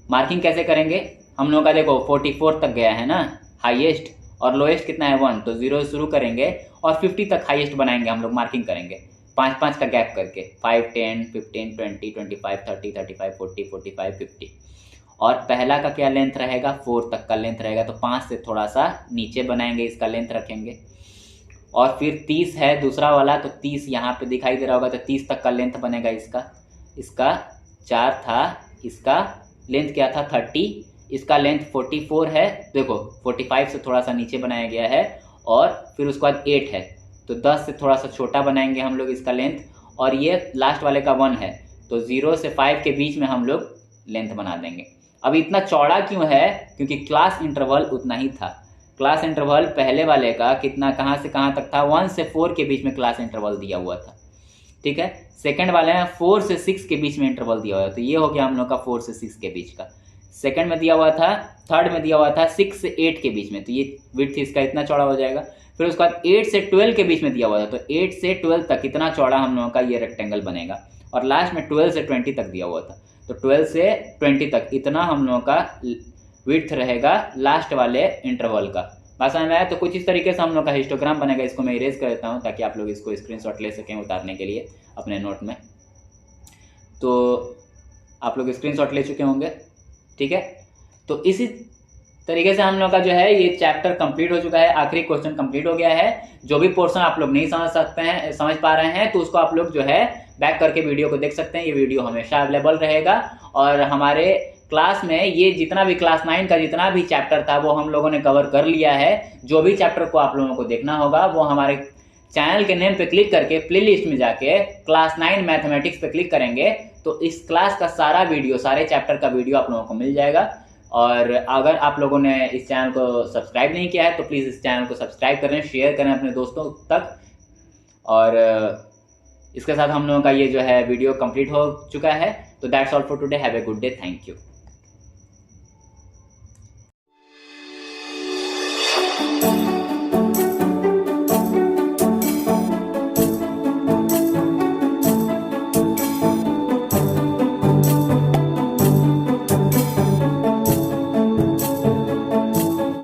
मार्किंग कैसे करेंगे हम लोग का, देखो 44 तक गया है ना हाईएस्ट, और लोएस्ट कितना है 1, तो 0 से शुरू करेंगे और 50 तक हाईएस्ट बनाएंगे हम लोग, मार्किंग करेंगे 5-5 का गैप करके, 5, 10, 15, 20, 25, 30, 35, 40, 45, 50। और पहला का क्या लेंथ रहेगा, 4 तक का लेंथ रहेगा, तो 5 से थोड़ा सा नीचे बनाएंगे, इसका लेंथ रखेंगे। और फिर 30 है दूसरा वाला, तो 30 यहाँ पे दिखाई दे रहा होगा, तो 30 तक का लेंथ बनेगा इसका 4 था, इसका लेंथ क्या था 30, इसका लेंथ 44 है, देखो 45 से थोड़ा सा नीचे बनाया गया है। और फिर उसके बाद 8 है, तो 10 से थोड़ा सा छोटा बनाएंगे हम लोग इसका लेंथ। और ये लास्ट वाले का 1 है, तो 0 से 5 के बीच में हम लोग लेंथ बना देंगे। अब इतना चौड़ा क्यों है, क्योंकि क्लास इंटरवल उतना ही था। क्लास इंटरवल पहले वाले का कितना, कहाँ से कहाँ तक था, 1 से 4 के बीच में क्लास इंटरवल दिया हुआ था। ठीक है, सेकंड वाले में 4 से 6 के बीच में इंटरवल दिया हुआ है, तो ये हो गया हम लोग का 4 से 6 के बीच का। सेकंड में दिया हुआ था, थर्ड में दिया हुआ था 6 से 8 के बीच में, तो ये विड्थ इसका इतना चौड़ा हो जाएगा। फिर उसके बाद 8 से 12 के बीच में दिया हुआ था, तो 8 से 12 तक इतना चौड़ा हम लोगों का ये रेक्टेंगल बनेगा। और लास्ट में 12 से 20 तक दिया हुआ था, तो 12 से 20 तक इतना हम लोगों का विड्थ रहेगा लास्ट वाले इंटरवल का। बात समझ में आया? तो कुछ इस तरीके से हम लोग का हिस्टोग्राम बनेगा। इसको मैं इरेज कर देता हूँ ताकि आप लोग इसको स्क्रीनशॉट ले सकें उतारने के लिए अपने नोट में। तो आप लोग स्क्रीनशॉट ले चुके होंगे। ठीक है, तो इसी तरीके से हम लोग का जो है ये चैप्टर कंप्लीट हो चुका है, आखिरी क्वेश्चन कंप्लीट हो गया है। जो भी पोर्शन आप लोग नहीं समझ पा रहे हैं, तो उसको आप लोग जो है बैक करके वीडियो को देख सकते हैं। ये वीडियो हमेशा अवेलेबल रहेगा। और हमारे क्लास में ये जितना भी क्लास 9 का जितना भी चैप्टर था वो हम लोगों ने कवर कर लिया है। जो भी चैप्टर को आप लोगों को देखना होगा वो हमारे चैनल के नेम पे क्लिक करके प्लेलिस्ट में जाके क्लास 9 मैथमेटिक्स पे क्लिक करेंगे तो इस क्लास का सारा वीडियो, सारे चैप्टर का वीडियो आप लोगों को मिल जाएगा। और अगर आप लोगों ने इस चैनल को सब्सक्राइब नहीं किया है तो प्लीज़ इस चैनल को सब्सक्राइब करें, शेयर करें अपने दोस्तों तक। और इसके साथ हम लोगों का ये जो है वीडियो कंप्लीट हो चुका है। तो that's all for today. Have a good day. Thank you.